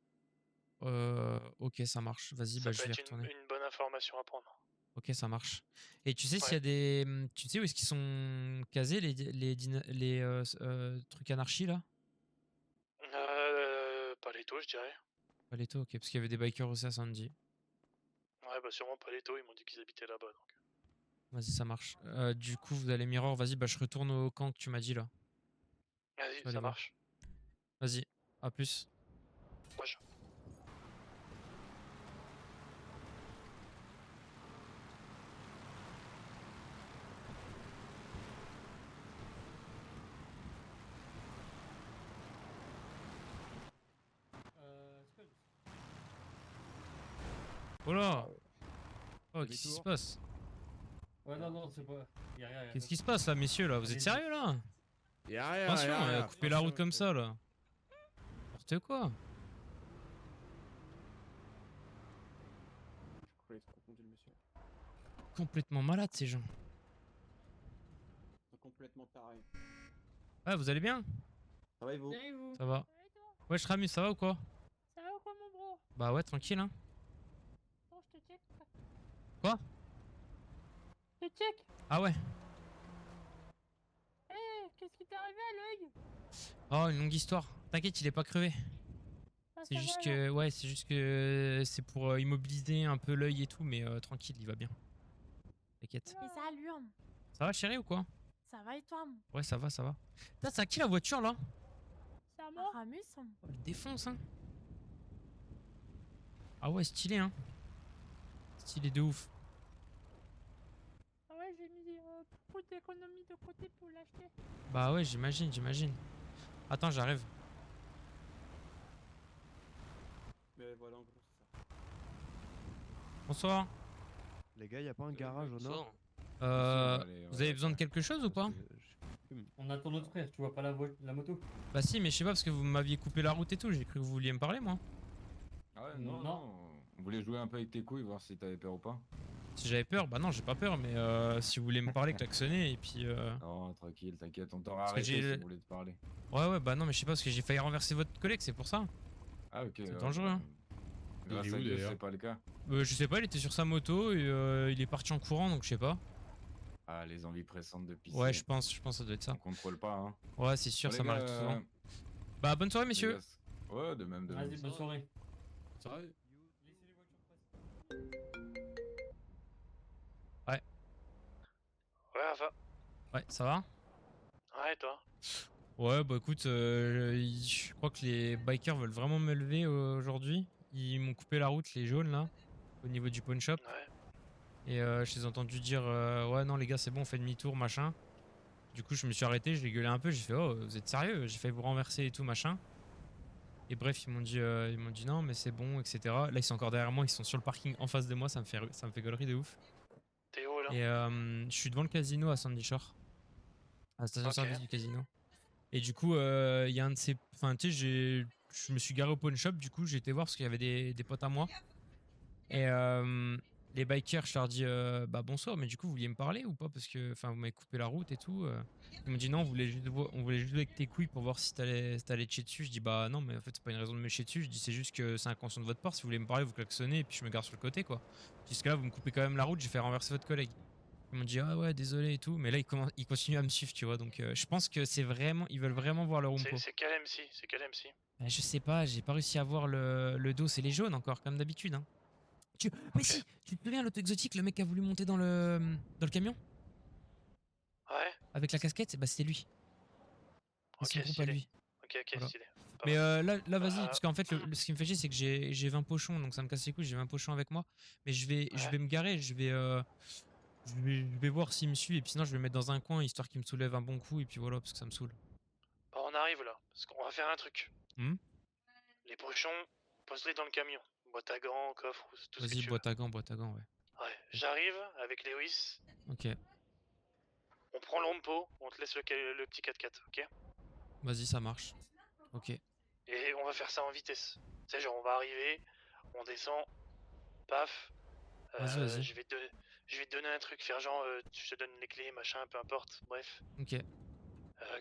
Ok, ça marche. Vas-y, bah, Ça je peut vais y être retourner. une bonne information à prendre. Ok, ça marche. Et tu sais s'il y Ouais. a des. Tu sais où est-ce qu'ils sont casés les trucs anarchie là? Paletto, je dirais. Paletto, ok, parce qu'il y avait des bikers aussi à Sandy. Ouais, bah sûrement Paletto, ils m'ont dit qu'ils habitaient là-bas donc. Vas-y, ça marche. Du coup, vous allez Mirror, vas-y, bah je retourne au camp que tu m'as dit là. Je Vas-y, vais aller ça voir. marche. Vas-y, à plus. Wesh. Oh là! Oh, Demi-tour. qu'est-ce qui se passe? Ouais, non, c'est pas. Y'a rien. Qu'est-ce qui se passe là, messieurs là? Vous êtes sérieux là? Y'a rien, Attention, y'a rien. coupez la route comme ça là. N'importe quoi. Je croyais trop conduit le monsieur. Complètement malade ces gens. Complètement taré. Ouais, vous allez bien? Ça va et vous? Ça va. Ouais, je Ramus, ça va ou quoi? Ça va ou quoi, mon bro? Bah ouais, tranquille hein. Bon, je te check. Quoi? Je te check. Ah ouais. Eh, qu'est-ce qui t'est arrivé à l'œil? Oh, une longue histoire. T'inquiète, il est pas crevé. Ah, C'est ça juste va, que, alors. ouais, c'est juste que c'est pour immobiliser un peu l'œil et tout, mais tranquille, il va bien. T'inquiète. Et ça allume. Ça va, chérie ou quoi? Ça va et toi? Ouais, ça va, ça va. Putain, c'est à qui la voiture là? C'est à moi. Ramus. Oh, il défonce, hein. Ah ouais, stylé, hein. Stylé de ouf. Ah ouais, j'ai mis beaucoup d'économies de côté pour l'acheter. Bah ouais, j'imagine, j'imagine. Attends, j'arrive. Mais voilà, en gros, c'est ça. Bonsoir. Les gars, y a pas un garage au nord? Vous avez besoin de quelque chose ou pas? On attend notre frère, tu vois pas la moto? Bah si, mais je sais pas parce que vous m'aviez coupé la route et tout, j'ai cru que vous vouliez me parler moi. Ah ouais, non. On voulait jouer un peu avec tes couilles, voir si t'avais peur ou pas. Si j'avais peur, bah non, j'ai pas peur, mais si vous voulez me parler, klaxonnez et puis. Non, tranquille, t'inquiète, on t'aura Parce que arrêté j'ai- si on voulait te parler. Ouais, bah non, mais je sais pas parce que j'ai failli renverser votre collègue, c'est pour ça. Ah ok. C'est dangereux, hein. Grâce Il est à où, Dieu, d'ailleurs c'est pas le cas. Je sais pas, il était sur sa moto et il est parti en courant, donc je sais pas. Ah, les envies pressantes de pisser. Ouais, je pense que ça doit être ça. On contrôle pas, hein. Ouais, c'est sûr, Bon, ça les m'arrive gars, souvent. Bah, bonne soirée, les messieurs. gars, ouais, de même, de même. Vas-y, bonne soirée. Ça va? Ouais, Rafa. Ouais, ça va? Ouais, toi. Ouais, bah écoute, je crois que les bikers veulent vraiment me lever aujourd'hui. Ils m'ont coupé la route, les jaunes là, au niveau du pawn shop. Ouais. Et je les ai entendus dire ouais, non, les gars, c'est bon, on fait demi-tour, machin. Du coup, je me suis arrêté, je les gueulé un peu. J'ai fait, oh, vous êtes sérieux? J'ai failli vous renverser et tout, machin. Et bref, ils m'ont dit non, mais c'est bon, etc. Là, ils sont encore derrière moi, ils sont sur le parking en face de moi, ça me fait gaulerie de ouf. T'es où bien. Et je suis devant le casino à Sandy Shore. À la station Ok. service du casino. Et du coup, il y a un de ces. Enfin, tu sais, je me suis garé au pawn shop. Du coup, j'ai été voir parce qu'il y avait des potes à moi. Et les bikers, je leur dis bah bonsoir, mais du coup, vous vouliez me parler ou pas? Parce que enfin, vous m'avez coupé la route et tout. Ils m'ont dit non, on voulait juste jouer avec tes couilles pour voir si t'allais te chier dessus. Je dis bah non, mais en fait, c'est pas une raison de me chier dessus. Je dis c'est juste que c'est inconscient de votre part. Si vous voulez me parler, vous klaxonnez et puis je me gare sur le côté, quoi. Jusqu'à là, vous me coupez quand même la route, j'ai fait renverser votre collègue. Ils m'ont dit ah ouais, désolé et tout. Mais là, ils continuent à me suivre, tu vois. Donc je pense que c'est vraiment. Ils veulent vraiment voir le rumpo. C'est quel MC? C'est quel MC? Je sais pas, j'ai pas réussi à voir le dos. C'est les jaunes encore, comme d'habitude, hein. Mais si, tu te souviens l'auto exotique, le mec qui a voulu monter dans le camion Ouais. avec la casquette, bah c'était lui. C'est son Ok, groupe à stylé. lui. Ok, Voilà. stylé. Pas Mais mal. là vas-y, parce qu'en fait, ce qui me fait chier, c'est que j'ai 20 pochons, donc ça me casse les couilles, j'ai 20 pochons avec moi. Mais je vais me garer, je vais voir s'il me suit, et puis sinon je vais me mettre dans un coin, histoire qu'il me soulève un bon coup, et puis voilà, parce que ça me saoule. Bah, on arrive là, parce qu'on va faire un truc. Hmm. Les pochons, pose-les dans le camion. Boîte à gants, coffre, tout ce que Vas-y, tu veux. boîte à gants, ouais. Ouais, j'arrive avec Lewis. Ok, On prend le rompo, on te laisse le petit 4x4, ok? vas-y, ça marche. Ok. Et on va faire ça en vitesse. Tu sais, genre on va arriver, on descend, paf. Vas-y. Je vais te donner un truc, faire genre, je te donne les clés, machin, peu importe, bref. Ok.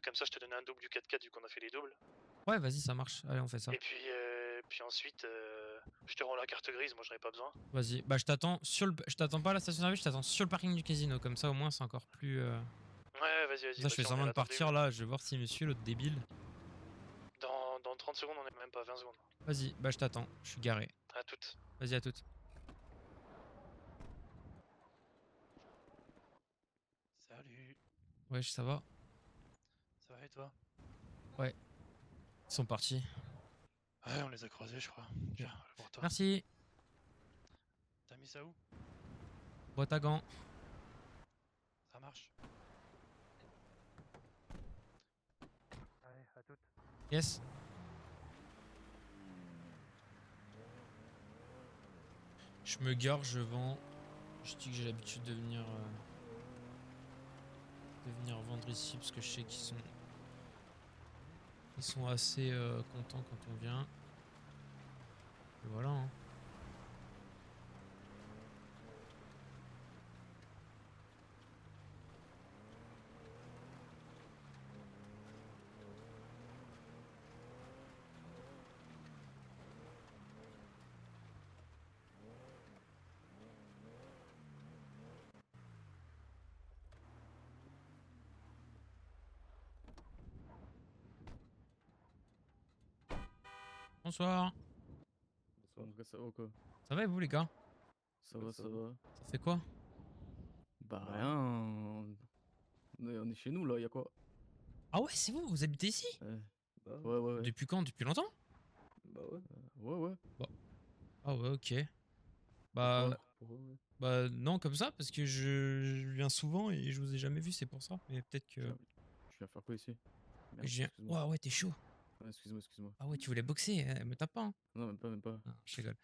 Comme ça, je te donne un double du 4x4 vu qu'on a fait les doubles. Ouais, vas-y, ça marche. Allez, on fait ça. Et puis ensuite, je te rends la carte grise, moi j'en ai pas besoin. Vas-y, bah je t'attends je t'attends pas à la station service, je t'attends sur le parking du casino, comme ça au moins c'est encore plus. Ouais, vas-y. Ça, je fais semblant de partir là, je vais voir si monsieur l'autre débile. Dans 30 secondes, on est même pas 20 secondes. Vas-y, bah je t'attends, je suis garé. À toutes. Vas-y, à toutes. Salut. Ouais, ça va? Ça va et toi? Ouais. Ils sont partis. Ouais, on les a croisés, je crois. Tiens, pour toi. Merci. T'as mis ça où? Boîte à gants. Ça marche. Allez, à toutes. Yes. Je me gare, je vends. Je dis que j'ai l'habitude de venir vendre ici parce que je sais ils sont assez contents quand on vient. Et voilà, hein. Bonsoir. Bonsoir, ça va quoi? Ça va et vous les gars? Ça va. Ça fait quoi? Bah rien. On est chez nous là, y'a quoi? Ah ouais, c'est vous habitez ici? Ouais. Depuis quand? Depuis longtemps? Bah ouais. Ouais. Bah. Ah ouais, ok. Bah. Pourquoi, ouais. Bah non, comme ça, parce que je viens souvent et je vous ai jamais vu, c'est pour ça. Mais peut-être que. Tu viens faire quoi ici? Merde, Je viens. excuse-moi. Ouais, t'es chaud. Ouais, excuse-moi. Ah ouais, tu voulais boxer, me tape pas, hein. Non, même pas. Ah, je rigole.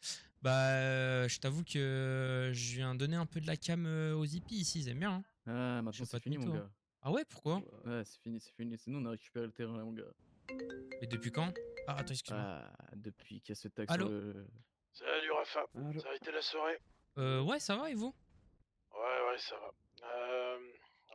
Bah, je t'avoue que je viens donner un peu de la cam aux hippies ici, ils aiment bien, hein. Ah, maintenant Je fais c'est pas de fini, mon mytho, gars. hein. Ah ouais, pourquoi? Ouais, c'est fini. C'est nous, on a récupéré le terrain, mon gars. Et depuis quand? Ah, attends, excuse-moi. Ah, depuis qu'il y a ce taxe Allô? sur le... Salut Rafa, ça a été la soirée? Ouais, ça va et vous? Ouais, ça va.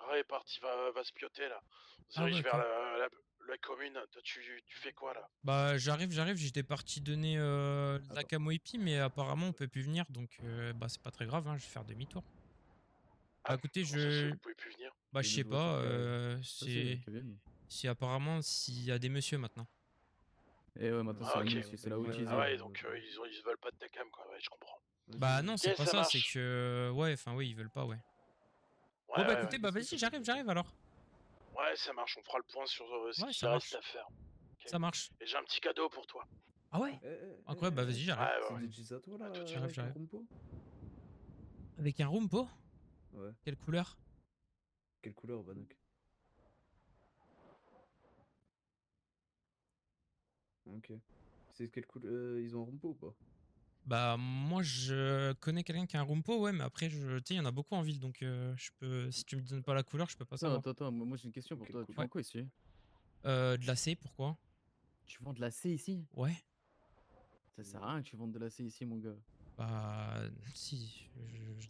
Ray est parti, va se pioter là. On se Ah ouais, dirige ok. vers la commune. Toi, tu fais quoi là? Bah, j'arrive, j'étais parti donner la cam aux hippies, mais apparemment on peut plus venir, donc bah, c'est pas très grave, hein, je vais faire demi-tour. Bah écoutez, Comment ça se fait, vous pouvez plus venir? Bah je sais pas, c'est apparemment s'il y a des messieurs maintenant. Et ouais, maintenant Ah, ok. c'est la haute Ah ouais, donc ils se veulent pas de ta cam quoi, ouais, je comprends. Bah non, c'est Ok, pas ça ça, c'est marche. que... Ouais, enfin oui, ils veulent pas, ouais. Ouais, Bon bah ouais, écoutez, ouais. bah vas-y, j'arrive alors. Ouais, ça marche, on fera le point sur ce Ouais, qui ça reste marche. à faire. Ok. Ça marche. Et j'ai un petit cadeau pour toi. Ah ouais? Incroyable, bah vas-y, j'arrive. Ouais. C'est déjà toi là, J'arrive. avec un rumpo? Avec un rumpo? Ouais. Quelle couleur? Quelle couleur, Banok? Ok. C'est quelle couleur? Ils ont un rumpo ou pas? Bah, moi, je connais quelqu'un qui a un Rumpo, ouais, mais après, tu sais, il y en a beaucoup en ville, donc je peux, si tu me donnes pas la couleur, je peux pas savoir. Attends, moi j'ai une question pour toi. Tu Ouais. vends quoi ici? De la C, pourquoi? Tu vends de la C ici? Ouais. Ça sert à rien que tu vendes de la C ici, mon gars. Bah, si,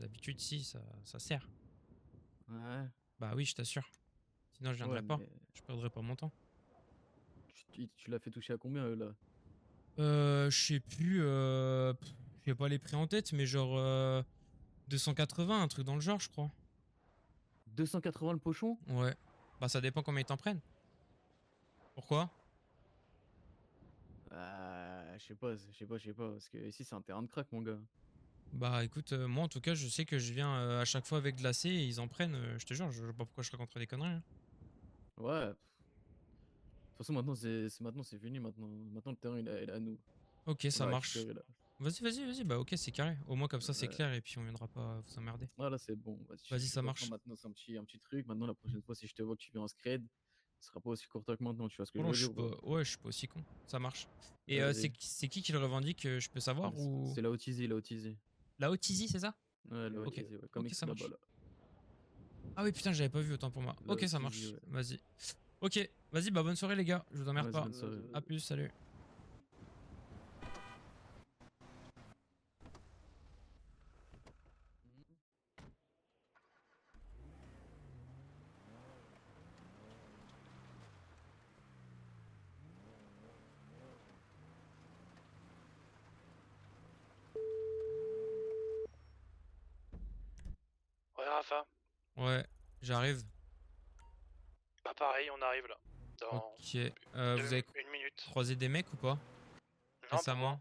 d'habitude, si, ça sert. Ouais. Bah oui, je t'assure. Sinon, je viendrais Ouais, pas. mais Je perdrais pas mon temps. tu l'as fait toucher à combien là? Je sais plus, j'ai pas les prix en tête, mais genre 280, un truc dans le genre, je crois. 280 le pochon? Ouais. Bah, ça dépend combien ils t'en prennent. Pourquoi? Je sais pas, parce que ici c'est un terrain de crack, mon gars. Bah écoute, moi en tout cas, je sais que je viens à chaque fois avec de la C et ils en prennent, je te jure, je vois pas pourquoi je raconterais des conneries, hein. Ouais. De toute façon, maintenant c'est fini. Maintenant le terrain il est à nous. Ok, On ça l'a marche. récupéré, là. Vas-y, bah ok, c'est carré. Au moins comme ça c'est Ouais. clair et puis on viendra pas vous emmerder. Ah là c'est bon. Vas-y, Je ça suis pas marche. prêt maintenant, c'est un petit truc. Maintenant la prochaine fois si je te vois que tu viens en scred, ce sera pas aussi court que maintenant, tu vois ce que Oh je non, veux je suis dire ou pas, pas? ouais, je suis pas aussi con. Ça marche. Et Vas-y. c'est qui le revendique, je peux savoir ou C'est la Otizi, la Otizi. la haute Easy, c'est ça? Ouais, la Ok, Otizi, ouais. Comme ok, ça écrit marche. là-bas là. Ah oui, putain, j'avais pas vu, autant pour moi. La Ok, ça Otizi, marche. ouais. Vas-y. Ok, vas-y, bah bonne soirée les gars. Je vous emmerde Vas-y, pas. bonne soirée. À plus, salut. Ouais, Rafa. Ouais, j'arrive. Bah pareil, on arrive là. Dans Ok. Vous avez une minute. croisé des mecs ou pas? Non, pas Récemment? moi.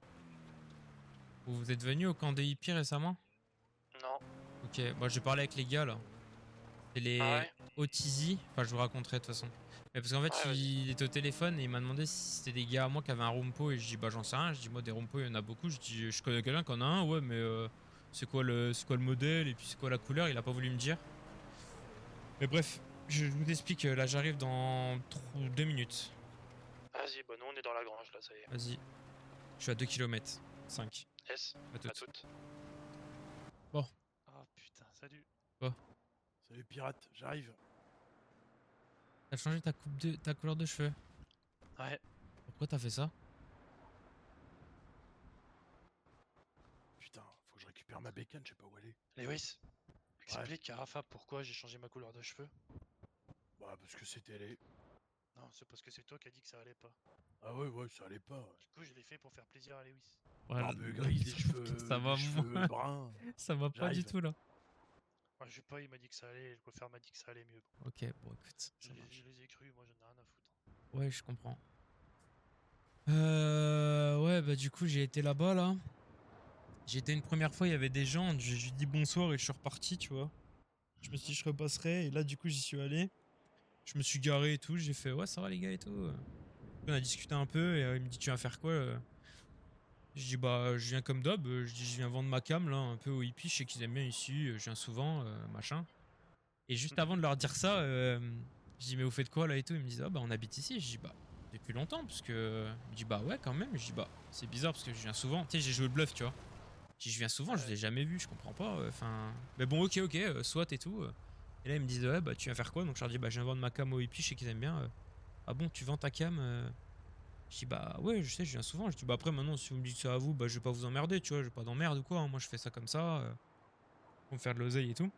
Vous êtes venu au camp des hippies récemment? Non. Ok, moi j'ai parlé avec les gars là. C'est les Ah ouais? Otizi. Enfin, je vous raconterai de toute façon. Mais parce qu'en fait, Ouais, vas-y. il était au téléphone et il m'a demandé si c'était des gars à moi qui avaient un Rumpo. Et je dis, bah j'en sais rien. Je dis, moi des Rumpo, il y en a beaucoup. Je dis, je connais quelqu'un qui en a un, ouais, mais c'est quoi le modèle et puis c'est quoi la couleur? Il a pas voulu me dire. Mais bref, je vous explique. Là, j'arrive dans 2 minutes. Vas-y, bah nous on est dans la grange là, ça y est. Vas-y. Je suis à 2 km. 5. Yes, À à toutes. toutes. Bon. Ah putain, salut. Quoi? Salut pirate, j'arrive. T'as changé ta couleur de cheveux? Ouais. Pourquoi t'as fait ça? Putain, faut que je récupère ma bécane, je sais pas où elle est. Lewis, Ouais. explique à Rafa pourquoi j'ai changé ma couleur de cheveux. Bah parce que c'était les... Non, c'est parce que c'est toi qui as dit que ça allait pas. Ah ouais, ça allait pas. Du coup, je l'ai fait pour faire plaisir à Lewis. Voilà. Un peu gris, des cheveux, Ça va des cheveux moins. bruns. Ça va pas du J'arrive. tout là. Ouais, je sais pas, il m'a dit que ça allait, le coiffeur m'a dit que ça allait mieux. Ok, bon écoute. Je les ai crus, moi j'en ai rien à foutre. Ouais, je comprends. Ouais, bah du coup, j'ai été là-bas là. J'ai été une première fois, il y avait des gens, j'ai dit bonsoir et je suis reparti, tu vois. Je me suis dit, je repasserai, et là, du coup, j'y suis allé. Je me suis garé et tout, j'ai fait, ouais, ça va les gars et tout. On a discuté un peu, et il me dit, tu viens faire quoi Je dis, bah, je viens comme d'hab, je dis, je viens vendre ma cam là, un peu aux hippies, je sais qu'ils aiment bien ici, je viens souvent, machin. Et juste avant de leur dire ça, je dis, mais vous faites quoi là et tout? Ils me disent, ah bah, on habite ici. Je dis, bah, depuis longtemps, parce que. Il me dit, bah, ouais, quand même. Je dis, bah, c'est bizarre parce que je viens souvent. Tu sais, j'ai joué le bluff, tu vois. Je dis, je viens souvent, je l'ai jamais vu, je comprends pas. Enfin. Mais bon, ok, soit et tout. Et là, ils me disent, ouais, bah, tu viens faire quoi? Donc, je leur dis, bah, je viens vendre ma cam aux hippies, je sais qu'ils aiment bien. Ah bon, tu vends ta cam Je dis, bah, ouais, je sais, je viens souvent. Je dis, bah, après, maintenant, si vous me dites ça à vous, bah, je vais pas vous emmerder, tu vois, j'ai pas d'emmerde ou quoi, hein. Moi, je fais ça comme ça, pour me faire de l'oseille et tout.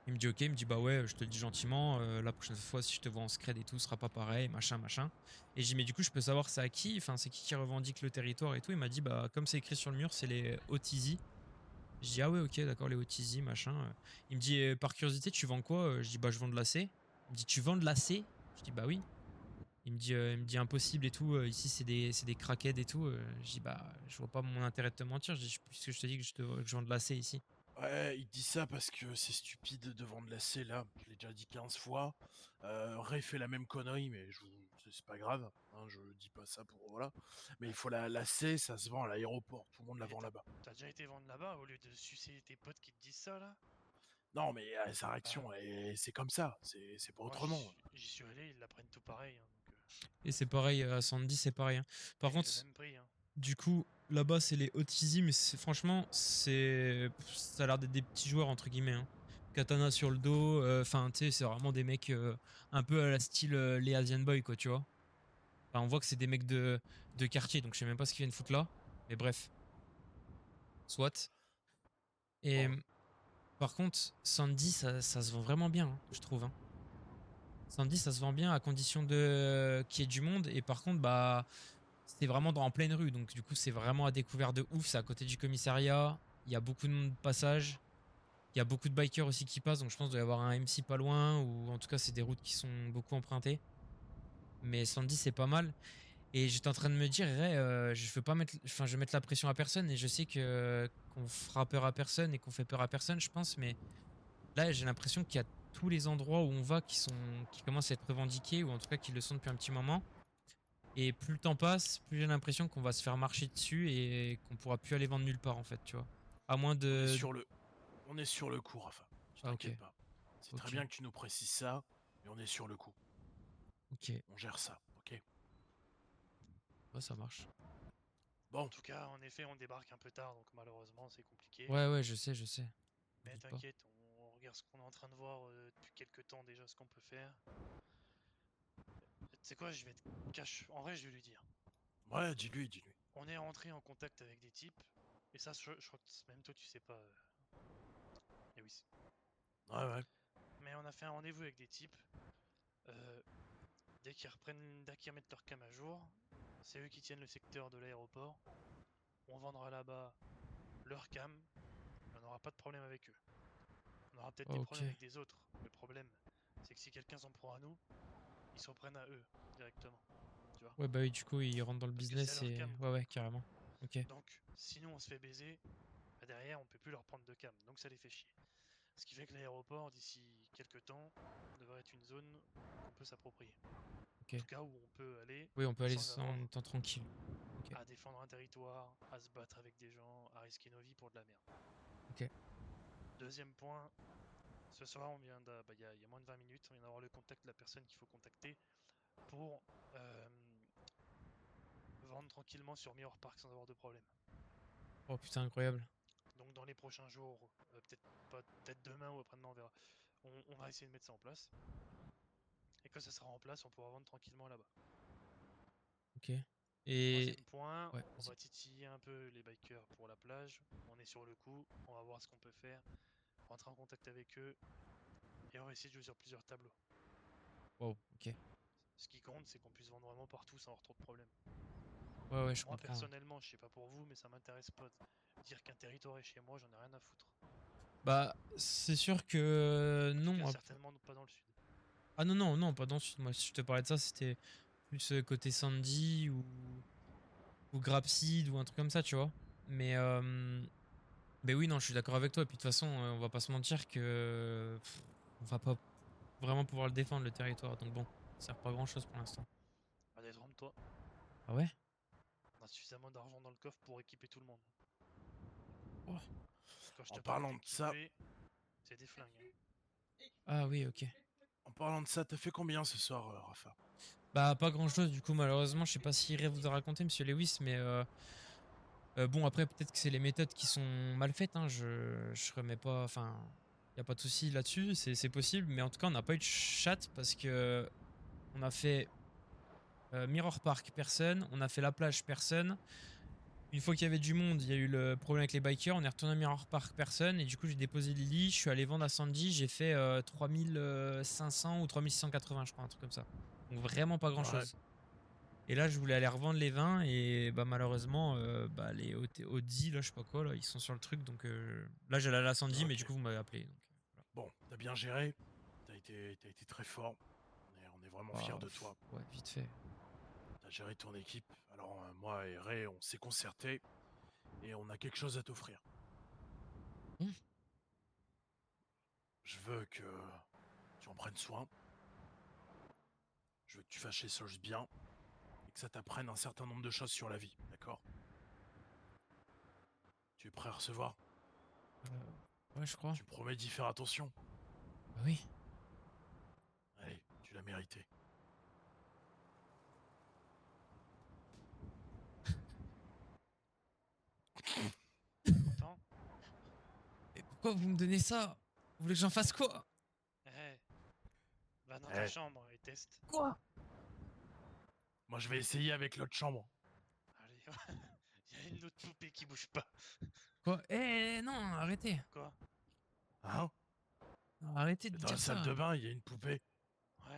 Il me dit ok, il me dit bah ouais, je te le dis gentiment, la prochaine fois si je te vois en scred et tout, ce sera pas pareil, machin. Et j'ai dit mais du coup je peux savoir c'est à qui, enfin c'est qui revendique le territoire et tout. Il m'a dit bah comme c'est écrit sur le mur, c'est les Otizi. Je dis ah ouais ok d'accord les Otizi machin. Il me dit par curiosité tu vends quoi? Je dis bah je vends de la C. Il me dit tu vends de la C? Je dis bah oui. Il me dit impossible et tout, ici c'est des crackheads et tout. Je dis bah je vois pas mon intérêt de te mentir, je dis puisque je te dis que que je vends de la C ici. Ouais, il dit ça parce que c'est stupide de vendre la C là. Je l'ai déjà dit 15 fois. Ray fait la même connerie, mais c'est pas grave. Hein, je dis pas ça pour. Voilà. Mais il faut la C, ça se vend à l'aéroport. Tout le monde la vend là-bas. T'as déjà été vendre là-bas au lieu de sucer tes potes qui te disent ça là? Non, mais sa réaction, c'est comme ça. C'est pas Moi, autrement. j'y suis allé, ils la prennent tout pareil. Hein, donc, Et c'est pareil à Sandy, c'est pareil, hein. Par et contre, le même prix. Hein. Du coup, là-bas, c'est les Easy, mais franchement, ça a l'air d'être des petits joueurs, entre guillemets, hein. Katana sur le dos, enfin, tu sais, c'est vraiment des mecs un peu à la style les Asian Boys, quoi, tu vois. Enfin, on voit que c'est des mecs de quartier, donc je sais même pas ce qu'ils viennent foutre là. Mais bref, soit. Et par contre, Sandy, ça se vend vraiment bien, hein, je trouve, hein. Sandy, ça se vend bien à condition qu'il y ait du monde. Et par contre, bah, c'est vraiment en pleine rue. Donc, du coup, c'est vraiment à découvert de ouf. C'est à côté du commissariat. Il y a beaucoup de passages. Il y a beaucoup de bikers aussi qui passent. Donc, je pense qu'il doit y avoir un MC pas loin. Ou en tout cas, c'est des routes qui sont beaucoup empruntées. Mais Sandy, c'est pas mal. Et j'étais en train de me dire, Ray, je veux pas mettre, enfin, je vais mettre la pression à personne. Et je sais qu'on fera peur à personne et qu'on fait peur à personne, je pense. Mais là, j'ai l'impression qu'il y a tous les endroits où on va qui commencent à être revendiqués, ou en tout cas qui le sont depuis un petit moment. Et plus le temps passe, plus j'ai l'impression qu'on va se faire marcher dessus et qu'on pourra plus aller vendre nulle part, en fait, tu vois. À moins de. On est sur le coup, Rafa. Tu Ah, t'inquiètes ok. pas. C'est très Ok. bien que tu nous précises ça, mais on est sur le coup. Ok. On gère ça, ok? Ouais, ça marche. Bon. En tout cas, en effet, on débarque un peu tard, donc malheureusement, c'est compliqué. Ouais, je sais. Mais t'inquiète, on regarde ce qu'on est en train de voir depuis quelques temps déjà, ce qu'on peut faire. Tu sais quoi, je vais te cacher. En vrai, je vais lui dire. Ouais, dis-lui. On est rentré en contact avec des types, et ça, je crois que même toi, tu sais pas. Lewis. Ouais. Mais on a fait un rendez-vous avec des types. Dès qu'ils mettent leur cam à jour, c'est eux qui tiennent le secteur de l'aéroport. On vendra là-bas leur cam, et on n'aura pas de problème avec eux. On aura peut-être des problèmes avec des autres. Le problème, c'est que si quelqu'un s'en prend à nous, ils s'en prennent à eux directement. Tu vois? Ouais, bah oui, du coup, ils rentrent dans le Parce que business c'est leur et. cam. Ouais, carrément. Ok. Donc, si nous on se fait baiser, bah derrière on peut plus leur prendre de cam. Donc ça les fait chier. Ce qui fait que l'aéroport, d'ici quelques temps, devrait être une zone qu'on peut s'approprier. Ok. En tout cas, où on peut aller. Oui, on peut aller sans en avoir étant tranquille. Ok. à défendre un territoire, à se battre avec des gens, à risquer nos vies pour de la merde. Ok. Deuxième point, ce soir, il y a moins de 20 minutes, on vient d'avoir le contact de la personne qu'il faut contacter pour vendre tranquillement sur Mirror Park sans avoir de problème. Oh putain, incroyable. Donc dans les prochains jours, peut-être demain ou après-demain, on verra. On va essayer de mettre ça en place. Et quand ça sera en place, on pourra vendre tranquillement là-bas. Ok. Et. Troisième point, Ouais, on va titiller un peu les bikers pour la plage. On est sur le coup, on va voir ce qu'on peut faire, rentrer en contact avec eux, et on va essayer de jouer sur plusieurs tableaux. Wow, ok. Ce qui compte, c'est qu'on puisse vendre vraiment partout sans avoir trop de problèmes. Ouais, je Moi, comprends. personnellement, je sais pas pour vous, mais ça m'intéresse pas de dire qu'un territoire est chez moi, j'en ai rien à foutre. Bah, c'est sûr que En non. tout cas, certainement pas dans le sud. Ah non, pas dans le sud. Moi, si je te parlais de ça, c'était plus côté Sandy ou Grapseed ou un truc comme ça, tu vois. Mais oui, non, je suis d'accord avec toi. Et puis de toute façon, on va pas se mentir que on va pas vraiment pouvoir le défendre, le territoire. Donc bon, ça sert pas à grand chose pour l'instant. Bah, détrompe-toi. Ah ouais? On a suffisamment d'argent dans le coffre pour équiper tout le monde. Oh. Quand je En te parle parlant de ça. d'équiper, c'est des flingues. Hein. Ah oui, ok. En parlant de ça, t'as fait combien ce soir, Rafa? Bah, pas grand chose, du coup, malheureusement. Je sais pas si Ray vous a raconté, monsieur Lewis, mais bon, après, peut-être que c'est les méthodes qui sont mal faites. Hein. Je remets pas. Enfin, y a pas de souci là-dessus, c'est possible. Mais en tout cas, on n'a pas eu de chat parce que on a fait Mirror Park, personne. On a fait la plage, personne. Une fois qu'il y avait du monde, il y a eu le problème avec les bikers. On est retourné à Mirror Park, personne. Et du coup, j'ai déposé le lit. Je suis allé vendre à Sandy. J'ai fait 3500 ou 3680, je crois, un truc comme ça. Donc vraiment pas grand-chose. Et là, je voulais aller revendre les vins. Et bah, malheureusement, les Audi, là, je sais pas quoi, là, ils sont sur le truc. Donc là, j'allais aller à Sandy, mais du coup, vous m'avez appelé. Donc, voilà. Bon, t'as bien géré. T'as été très fort. On est vraiment fiers de toi. Ouais, vite fait. T'as géré ton équipe. Alors moi et Ray, on s'est concerté et on a quelque chose à t'offrir. Je veux que tu en prennes soin. Je veux que tu fasses les choses bien et que ça t'apprenne un certain nombre de choses sur la vie, d'accord? Tu es prêt à recevoir? Ouais, je crois. Tu me promets d'y faire attention? Bah oui. Allez, tu l'as mérité. Pourquoi vous me donnez ça? Vous voulez que j'en fasse quoi? Eh, va dans ta Eh. chambre et teste. Quoi? Moi, je vais essayer avec l'autre chambre. Allez, il y a une autre poupée qui bouge pas. Quoi? Eh non, arrêtez. Quoi? Hein? Non, arrêtez de Dans la dire salle ça. de bain, il y a une poupée.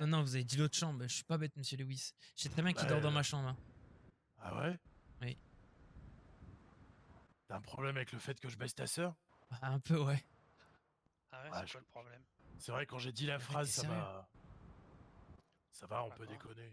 Non, non, vous avez dit l'autre chambre. Je suis pas bête, monsieur Lewis. Je sais très bien qu'il dort dans ma chambre. Hein. Ah ouais? Oui. T'as un problème avec le fait que je baisse ta sœur? Bah, un peu, ouais. Ah ouais, Ouais, c'est quoi le problème? C'est vrai, quand j'ai dit la Arrêtez, phrase, ça sérieux. m'a... Ça va, on Bah peut quoi? déconner.